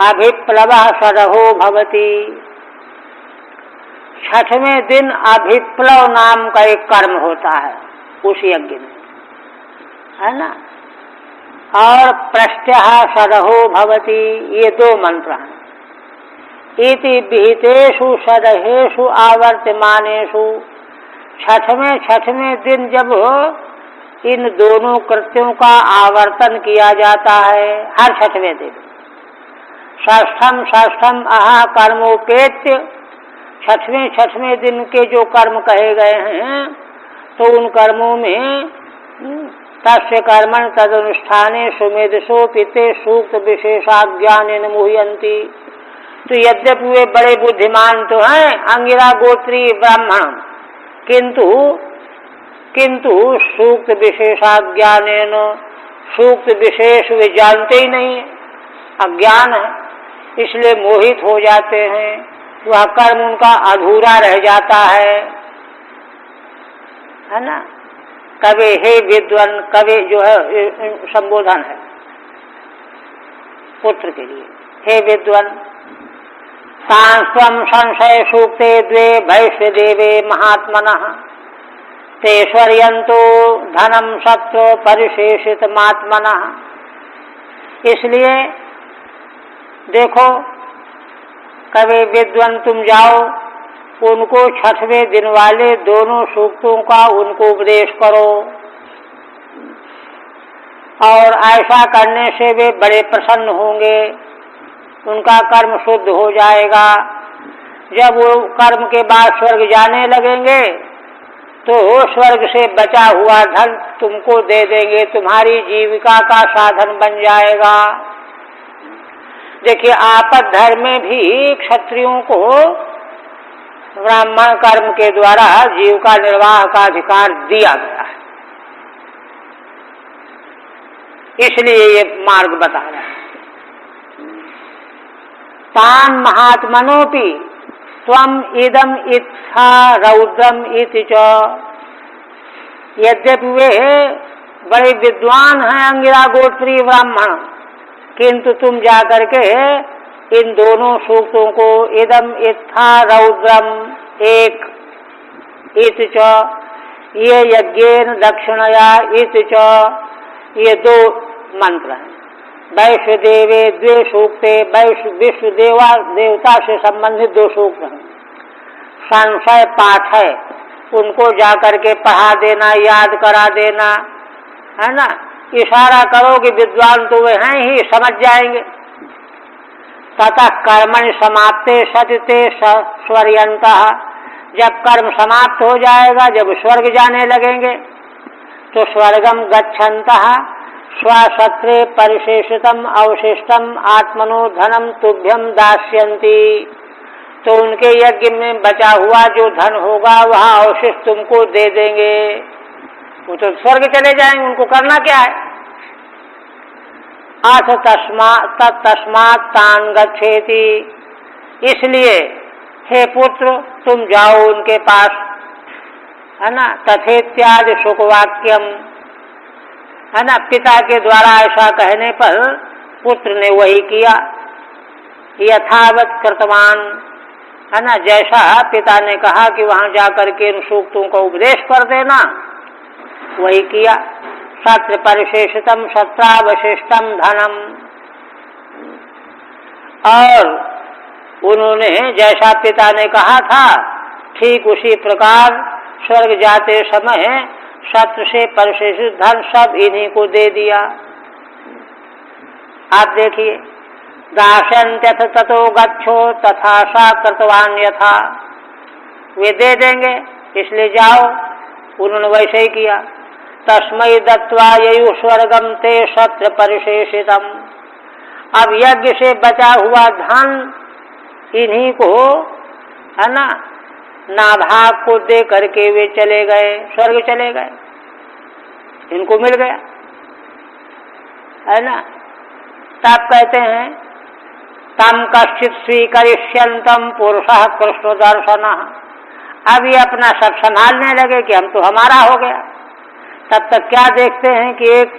अभिप्लवः सदहो भवति। छठवें दिन अभिप्लव नाम का एक कर्म होता है उस यज्ञ में, है ना। और प्रत्यह सदहो भवति, ये 2 मंत्र हैं। इति विहितेषु सदहेषु आवर्तमानेषु, छठवें दिन जब इन दोनों कृत्यों का आवर्तन किया जाता है, हर छठवें दिन, षष्ठम अहा कर्मोपेत्य, छठवें दिन के जो कर्म कहे गए हैं, तो उन कर्मों में तस्य कर्मण तदनुष्ठाने सुमेधसो पिते सूक्त विशेषाज्ञानेन मुह्यन्ति। तो यद्यपि वे बड़े बुद्धिमान तो हैं, अंगिरा गोत्री ब्राह्मण, किंतु सूक्त विशेषाज्ञानेन, सूक्त विशेष वे जानते ही नहीं, अज्ञान है, इसलिए मोहित हो जाते हैं, वह कर्म उनका अधूरा रह जाता है ना। कवे हे विद्वान, कवे जो है संबोधन है पुत्र के लिए, हे विद्वान, सांस्त्वं संशय सूक्ते द्वे भैष्य देवे महात्मनः, तेश्वर्यंतो धनम सत्व परिशेषित मात्मनः। इसलिए देखो, कवे विद्वान तुम जाओ, उनको छठवें दिन वाले दोनों सूक्तों का उनको उपदेश करो, और ऐसा करने से वे बड़े प्रसन्न होंगे, उनका कर्म शुद्ध हो जाएगा। जब वो कर्म के बाद स्वर्ग जाने लगेंगे, तो स्वर्ग से बचा हुआ धन तुमको दे देंगे, तुम्हारी जीविका का साधन बन जाएगा। देखिए, आपद धर्म में भी क्षत्रियों को ब्राह्मण कर्म के द्वारा जीविका निर्वाह का अधिकार दिया गया है, इसलिए ये मार्ग बता रहा है। तान महात्मनोपि त्वम इदम इत्था रौद्रम इति च। यद्यपि वे बड़े विद्वान हैं अंगिरा गोत्रीय ब्राह्मण, किंतु तुम जाकर के इन दोनों सूक्तों को इदम इत्था रौद्रम एक इति च, ये यज्ञेन दक्षिणया इति च, ये दो मंत्र हैं। वैश्वदेवे द्वे सूक्ते, विश्व देवता से संबंधित दो सूक्त हैं। संशय पाठ है, उनको जाकर के पढ़ा देना, याद करा देना, है ना। इशारा करो कि विद्वान तो वे हैं ही, समझ जाएंगे। ततः कर्मणि समाप्ते सतिते स्वर्यन्तः, जब कर्म समाप्त हो जाएगा, जब स्वर्ग जाने लगेंगे, तो स्वर्गम गच्छन्तः स्वसत्रे परिशेषितम अवशिष्टम आत्मनो धनम तुभ्यम दास्यन्ति। तो उनके यज्ञ में बचा हुआ जो धन होगा वह अवशिष्ट तुमको दे देंगे। वो तो स्वर्ग चले जाएंगे, उनको करना क्या है। अथ तस्मात् तान गच्छेति, इसलिए हे पुत्र तुम जाओ उनके पास, है ना। तथेत्यादि सुखवाक्यम, है ना। पिता के द्वारा ऐसा कहने पर पुत्र ने वही किया। यथावत कृतवान, है ना, जैसा पिता ने कहा कि वहां जाकर के इन सूक्तों का उपदेश कर देना, वही किया। सत्र परिशेषितम सत्रावशिष्टम धनम, और उन्होंने जैसा पिता ने कहा था ठीक उसी प्रकार स्वर्ग जाते समय सत्र से परिशेषित धन सब इन्हीं को दे दिया। आप देखिए, दास्यन्त्यथ ततो गच्छो तथा सा कृतवान यथा, वे दे देंगे इसलिए जाओ, उन्होंने वैसे ही किया। तस्मै दत्वा ययु स्वर्गम ते सत्र परिशेषितम, अब यज्ञ से बचा हुआ धन इन्हीं को, है ना, नाभाग को दे करके वे चले गए, स्वर्ग चले गए, इनको मिल गया, है ना। तब कहते हैं तम कश्चित स्वीकरिष्यन्तम पुरुषः कृष्ण दर्शनः, अब ये अपना सब संभालने लगे कि हम तो हमारा हो गया। तब तक क्या देखते हैं कि एक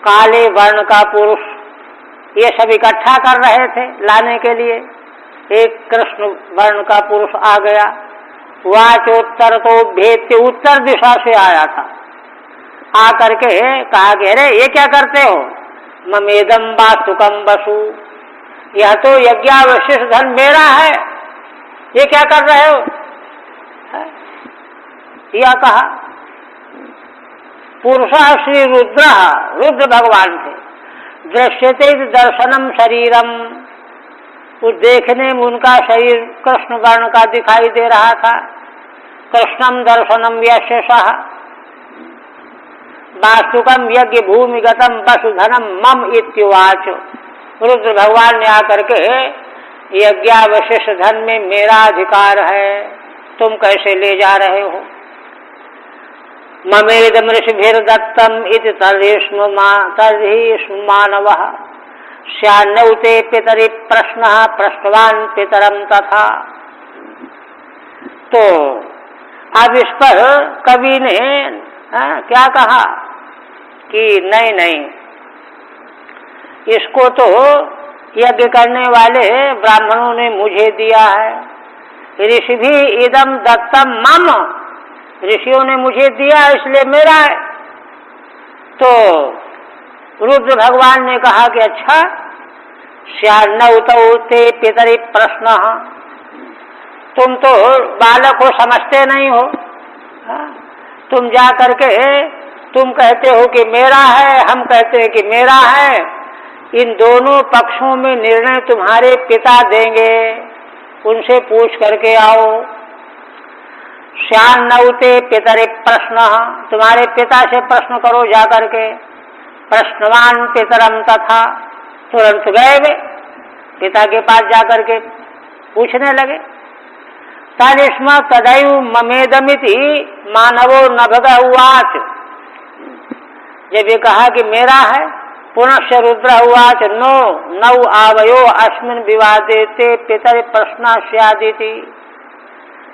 काले वर्ण का पुरुष, ये सब इकट्ठा कर रहे थे लाने के लिए, एक कृष्ण वर्ण का पुरुष आ गया। वाचोत्तर तो भेद्य, उत्तर दिशा से आया था। आकर के कहा कि अरे ये क्या करते हो, ममेदम वास्तुकम वसु, यह तो यज्ञावशिष्ट धन मेरा है, ये क्या कर रहे हो, यह कहा। पुरुषः श्री रुद्र, रुद्र भगवान थे। दृश्यते दर्शनम शरीरम, उस देखने में उनका शरीर कृष्ण वर्ण का दिखाई दे रहा था। कृष्णम दर्शनम यशसः वास्तुकम यज्ञ भूमिगतम वसुधनम मम इत्युवाच, रुद्र भगवान ने आकर के यज्ञावशिष्ट धन में मेरा अधिकार है, तुम कैसे ले जा रहे हो। ममेदम ऋषिभिर्दत्तम इति तर्हिष्णु मानवः स्यान्नौ ते पितरि प्रश्नः पृष्टवान् पितरम तथा। तो अब इस पर कवि ने क्या कहा कि नहीं नहीं, इसको तो यज्ञ करने वाले ब्राह्मणों ने मुझे दिया है। ऋषि भी इदम दत्तम मम, ऋषियों ने मुझे दिया इसलिए मेरा है। तो रुद्र भगवान ने कहा कि अच्छा, स्यान्नौ ते पितरि प्रश्न, तुम तो बालक हो, समझते नहीं हो। तुम जा करके तुम कहते हो कि मेरा है, हम कहते हैं कि मेरा है, इन दोनों पक्षों में निर्णय तुम्हारे पिता देंगे, उनसे पूछ करके आओ। श्यान नौते पितरे प्रश्न, तुम्हारे पिता से प्रश्न करो जाकर के। प्रश्नवान पितरम तथा, तुरंत गए वे पिता के पास जाकर के पूछने लगे। तनिष्म तदैव ममेदमिति मानवो नभग उवाच, जब ये कहा कि मेरा है, पुनश्च रुद्र उवाच नो नौ आवयो अस्मिन् विवादे ते पितर प्रश्न स्यादिति,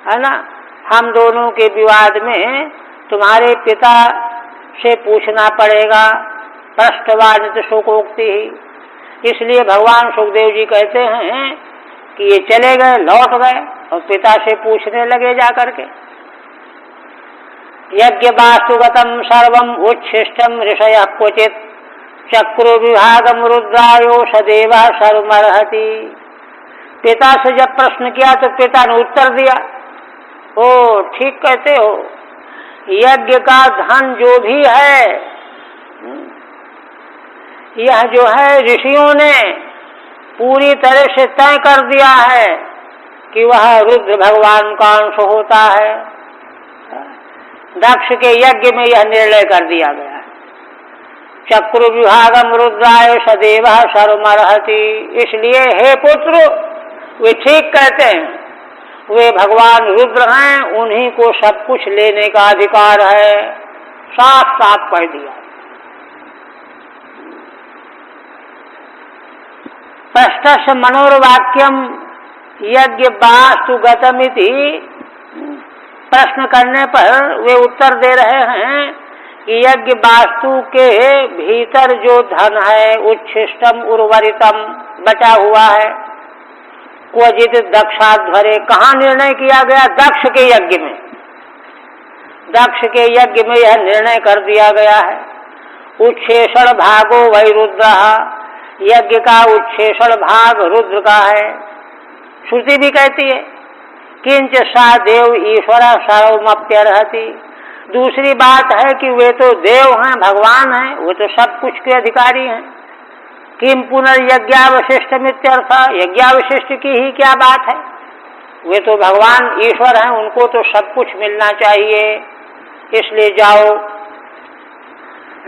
है ना, हम दोनों के विवाद में तुम्हारे पिता से पूछना पड़ेगा। पृष्ठवानित शोकोक्ति, इसलिए भगवान सुखदेव जी कहते हैं कि ये चले गए, लौट गए और पिता से पूछने लगे जाकर के। यज्ञ वास्तुगतम सर्वम उच्छिष्टम ऋषय क्वचित चक्रो विभागम रुद्रायो सदैव सर्वमर्हति। पिता से जब प्रश्न किया तो पिता ने उत्तर दिया, ओ ठीक कहते हो, यज्ञ का धन जो भी है, यह जो है ऋषियों ने पूरी तरह से तय कर दिया है कि वह रुद्र भगवान का अंश होता है। दक्ष के यज्ञ में यह निर्णय कर दिया गया है। चक्र विभागम रुद्राय सदैव सर्वमर्हति, इसलिए हे पुत्र, वे ठीक कहते हैं, वे भगवान रुद्र हैं, उन्हीं को सब कुछ लेने का अधिकार है, साफ साफ कह दिया। प्रष्टस्य मनोर्वाक्यम यज्ञ वास्तुगतमिति, प्रश्न करने पर वे उत्तर दे रहे हैं कि यज्ञ वास्तु के भीतर जो धन है, उच्छिष्टम उर्वरितम, बचा हुआ है, क्वचित दक्षाध्वरे, कहाँ निर्णय किया गया? दक्ष के यज्ञ में। दक्ष के यज्ञ में यह निर्णय कर दिया गया है। उच्छेषण भागो वै रुद्र, यज्ञ का उच्छेषण भाग रुद्र का है। श्रुति भी कहती है किंच सा देव ईश्वर सर्वमप्यर्हति। दूसरी बात है कि वे तो देव हैं, भगवान हैं, वो तो सब कुछ के अधिकारी हैं। किम पुनर्यज्ञावशिष्ट मित्यर्थ, यज्ञावशिष्ट की ही क्या बात है, वे तो भगवान ईश्वर हैं, उनको तो सब कुछ मिलना चाहिए। इसलिए जाओ,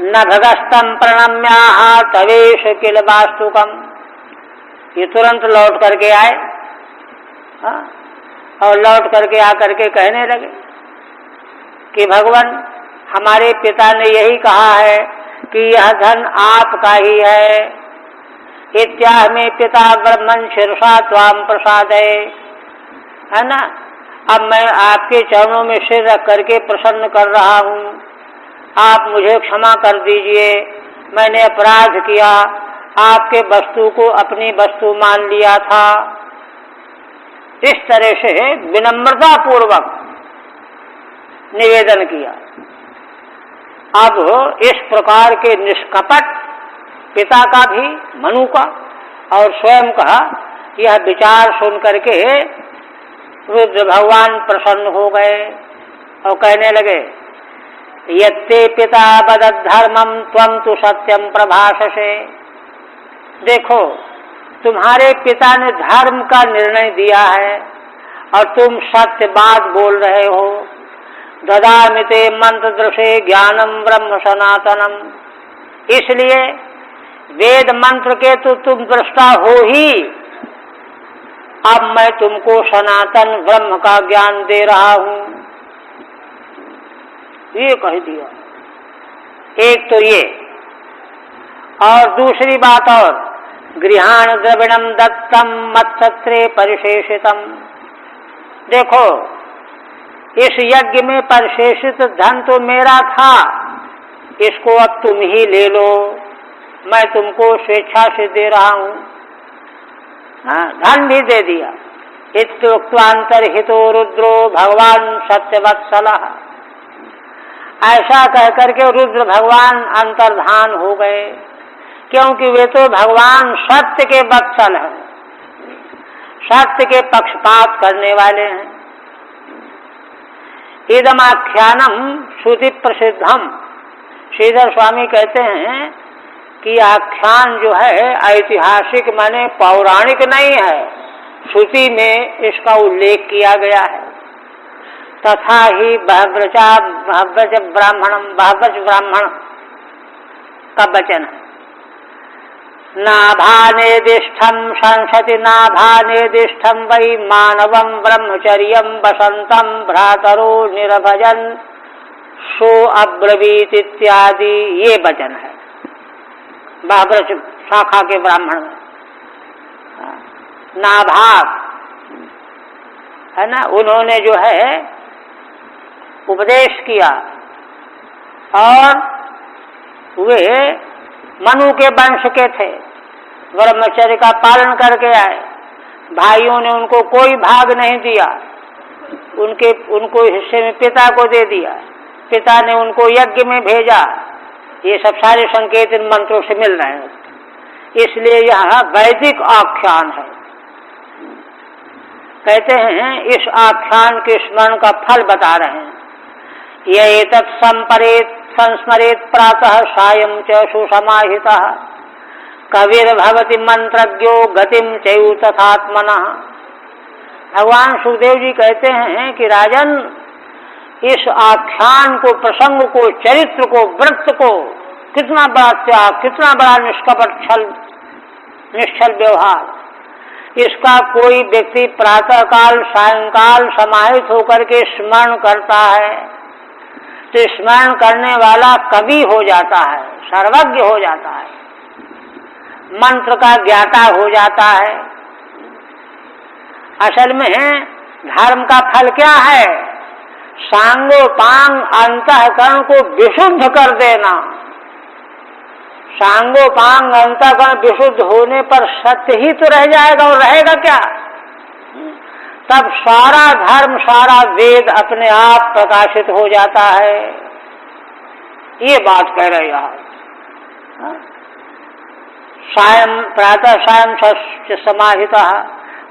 न भगस्तम प्रणम्याह तवेश किल वास्तुकम, ये तुरंत लौट करके आए। और लौट करके आकर के कहने लगे कि भगवान, हमारे पिता ने यही कहा है कि यह धन आपका ही है। इत्याह में पिता ब्रह्मन् शीर्षा त्वाम प्रसादय, है ना, अब मैं आपके चरणों में सिर रख करके प्रसन्न कर रहा हूँ, आप मुझे क्षमा कर दीजिए, मैंने अपराध किया, आपके वस्तु को अपनी वस्तु मान लिया था। इस तरह से विनम्रता पूर्वक निवेदन किया। अब इस प्रकार के निष्कपट पिता का भी, मनु का और स्वयं का यह विचार सुन करके रुद्र भगवान प्रसन्न हो गए और कहने लगे, यत्ते पिता बदधर्मम त्वं तु सत्यम प्रभाषसे। देखो, तुम्हारे पिता ने धर्म का निर्णय दिया है और तुम सत्य बात बोल रहे हो। ददामिते मंत्र दृशे ज्ञानम ब्रह्म सनातनम, इसलिए वेद मंत्र के तो तुम दृष्टा हो ही, अब मैं तुमको सनातन ब्रह्म का ज्ञान दे रहा हूं, ये कह दिया। एक तो ये, और दूसरी बात और, गृहाण द्रविणम दत्तम मत्सत्रे परिशेषितम। देखो, इस यज्ञ में परिशेषित धन तो मेरा था, इसको अब तुम ही ले लो, मैं तुमको स्वेच्छा से दे रहा हूं। धन भी दे दिया। इत्युक्त्वांतर्हितो रुद्रो भगवान सत्यवत्सलः, ऐसा कहकर के रुद्र भगवान अंतर्धान हो गए, क्योंकि वे तो भगवान सत्य के वत्सल हैं, सत्य के पक्षपात करने वाले हैं। इदमाख्यानम श्रुति प्रसिद्धम, श्रीधर स्वामी कहते हैं कि आख्यान जो है ऐतिहासिक माने पौराणिक नहीं है, श्रुति में इसका उल्लेख किया गया है। तथा ही बहव्रज ब्राह्मण का वचन है। नाभानेदिष्ठं संसति नाभानेदिष्ठं वै मानवं ब्रह्मचर्यं वसंतं भ्रातरो निरभजन सो अब्रवीत इत्यादि ये वचन है बहव्रज शाखा के ब्राह्मण में। नाभाग है ना, उन्होंने जो है उपदेश किया और वे मनु के वंश के थे, ब्रह्मचर्य का पालन करके आए। भाइयों ने उनको कोई भाग नहीं दिया, उनको हिस्से में पिता को दे दिया, पिता ने उनको यज्ञ में भेजा। ये सब सारे संकेत इन मंत्रों से मिल रहे हैं, इसलिए यह वैदिक आख्यान है। कहते हैं इस आख्यान के स्मरण का फल बता रहे हैं। ये तत्संपरेत संस्मरेत प्रातः सायं च सुसमाहितः कविर्भवति मंत्रज्ञो गतिम चैव तथात्मनः। भगवान सुखदेव जी कहते हैं कि राजन, इस आख्यान को, प्रसंग को, चरित्र को, व्रत को, कितना बड़ा त्याग, कितना बड़ा निश्चल व्यवहार, इसका कोई व्यक्ति प्रातःकाल सायंकाल समाहित होकर के स्मरण करता है तो स्मरण करने वाला कवि हो जाता है, सर्वज्ञ हो जाता है, मंत्र का ज्ञाता हो जाता है। असल में धर्म का फल क्या है? सांगोपांग अंतःकरण को विशुद्ध कर देना। सांगोपांग अंतःकरण विशुद्ध होने पर सत्य ही तो रह जाएगा, और रहेगा क्या? तब सारा धर्म, सारा वेद अपने आप प्रकाशित हो जाता है। ये बात कह रहे हैं। सायं प्रातः सायं समाहितः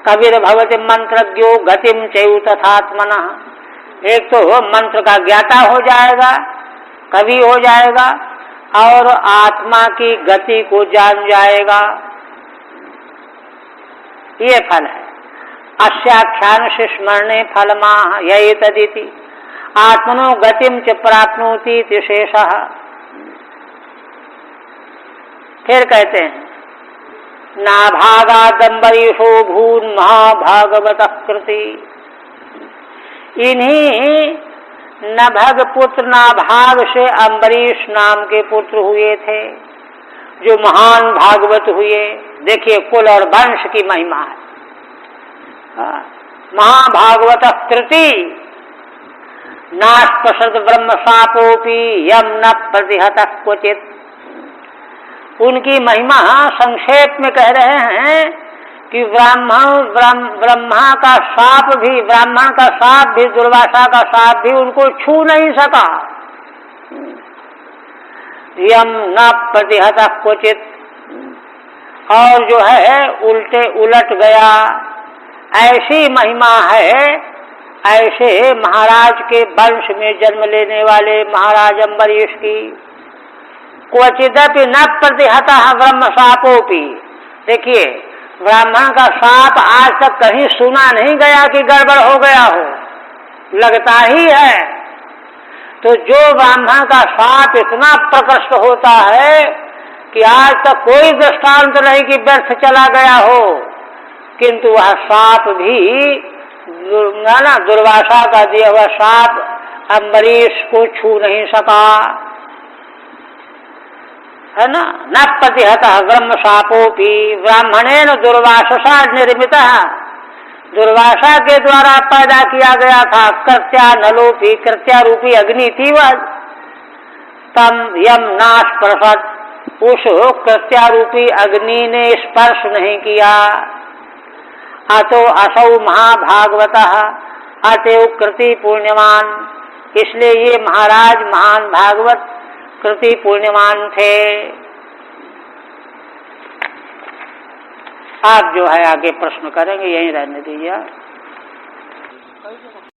कविर्भवति मंत्रज्ञो गतिम चैव तथात्मनः। एक तो मंत्र का ज्ञाता हो जाएगा, कवि हो जाएगा, और आत्मा की गति को जान जाएगा। ये फल है। अस्याख्यान से स्मरणे फलमाह यही तदिति आत्मनो गतिम च प्राप्नोति इति शेषः। फिर कहते हैं नाभागादंबरीशो भून महाभागवत कृति। इन्हीं नभग पुत्र नाभाग से अम्बरीश नाम के पुत्र हुए थे, जो महान भागवत हुए। देखिए कुल और वंश की महिमा है। महाभागवत कृति नास्पशद ब्रह्म शापोपि यम न प्रतिहत क्वचित। उनकी महिमा संक्षेप में कह रहे हैं कि ब्रह्मा का शाप भी, ब्राह्मण का शाप भी, दुर्वासा का शाप भी उनको छू नहीं सका। यम न प्रतिहत क्वचित, और जो है उलट गया। ऐसी महिमा है, ऐसे महाराज के वंश में जन्म लेने वाले महाराज अम्बरीश की। क्वचिदपि न प्रतिहतः ब्रह्म शापोपि। देखिए, ब्राह्मण का शाप आज तक कहीं सुना नहीं गया कि गड़बड़ हो गया हो, लगता ही है। तो जो ब्राह्मण का शाप इतना प्रकृष्ट होता है कि आज तक कोई दृष्टांत नहीं कि व्यर्थ चला गया हो, किंतु वह शाप भी दुर्वासा का दिया हुआ शाप अम्बरीश को छू नहीं सका, है ना। न प्रतिहतः ब्रह्म शापोपि ब्राह्मणेन दुर्वासा निर्मितः। दुर्वासा के द्वारा पैदा किया गया था। कृत्या नलोपि, कृत्या रूपी अग्नि थी वह। तम यम नास्पृशत, उस कृत्या रूपी अग्नि ने स्पर्श नहीं किया। अतो असौ महाभागवतः, अतएव कृति पुण्यवान। इसलिए ये महाराज महान भागवत कृति पुण्यवान थे। आप जो है आगे प्रश्न करेंगे, यहीं रहने दीजिए।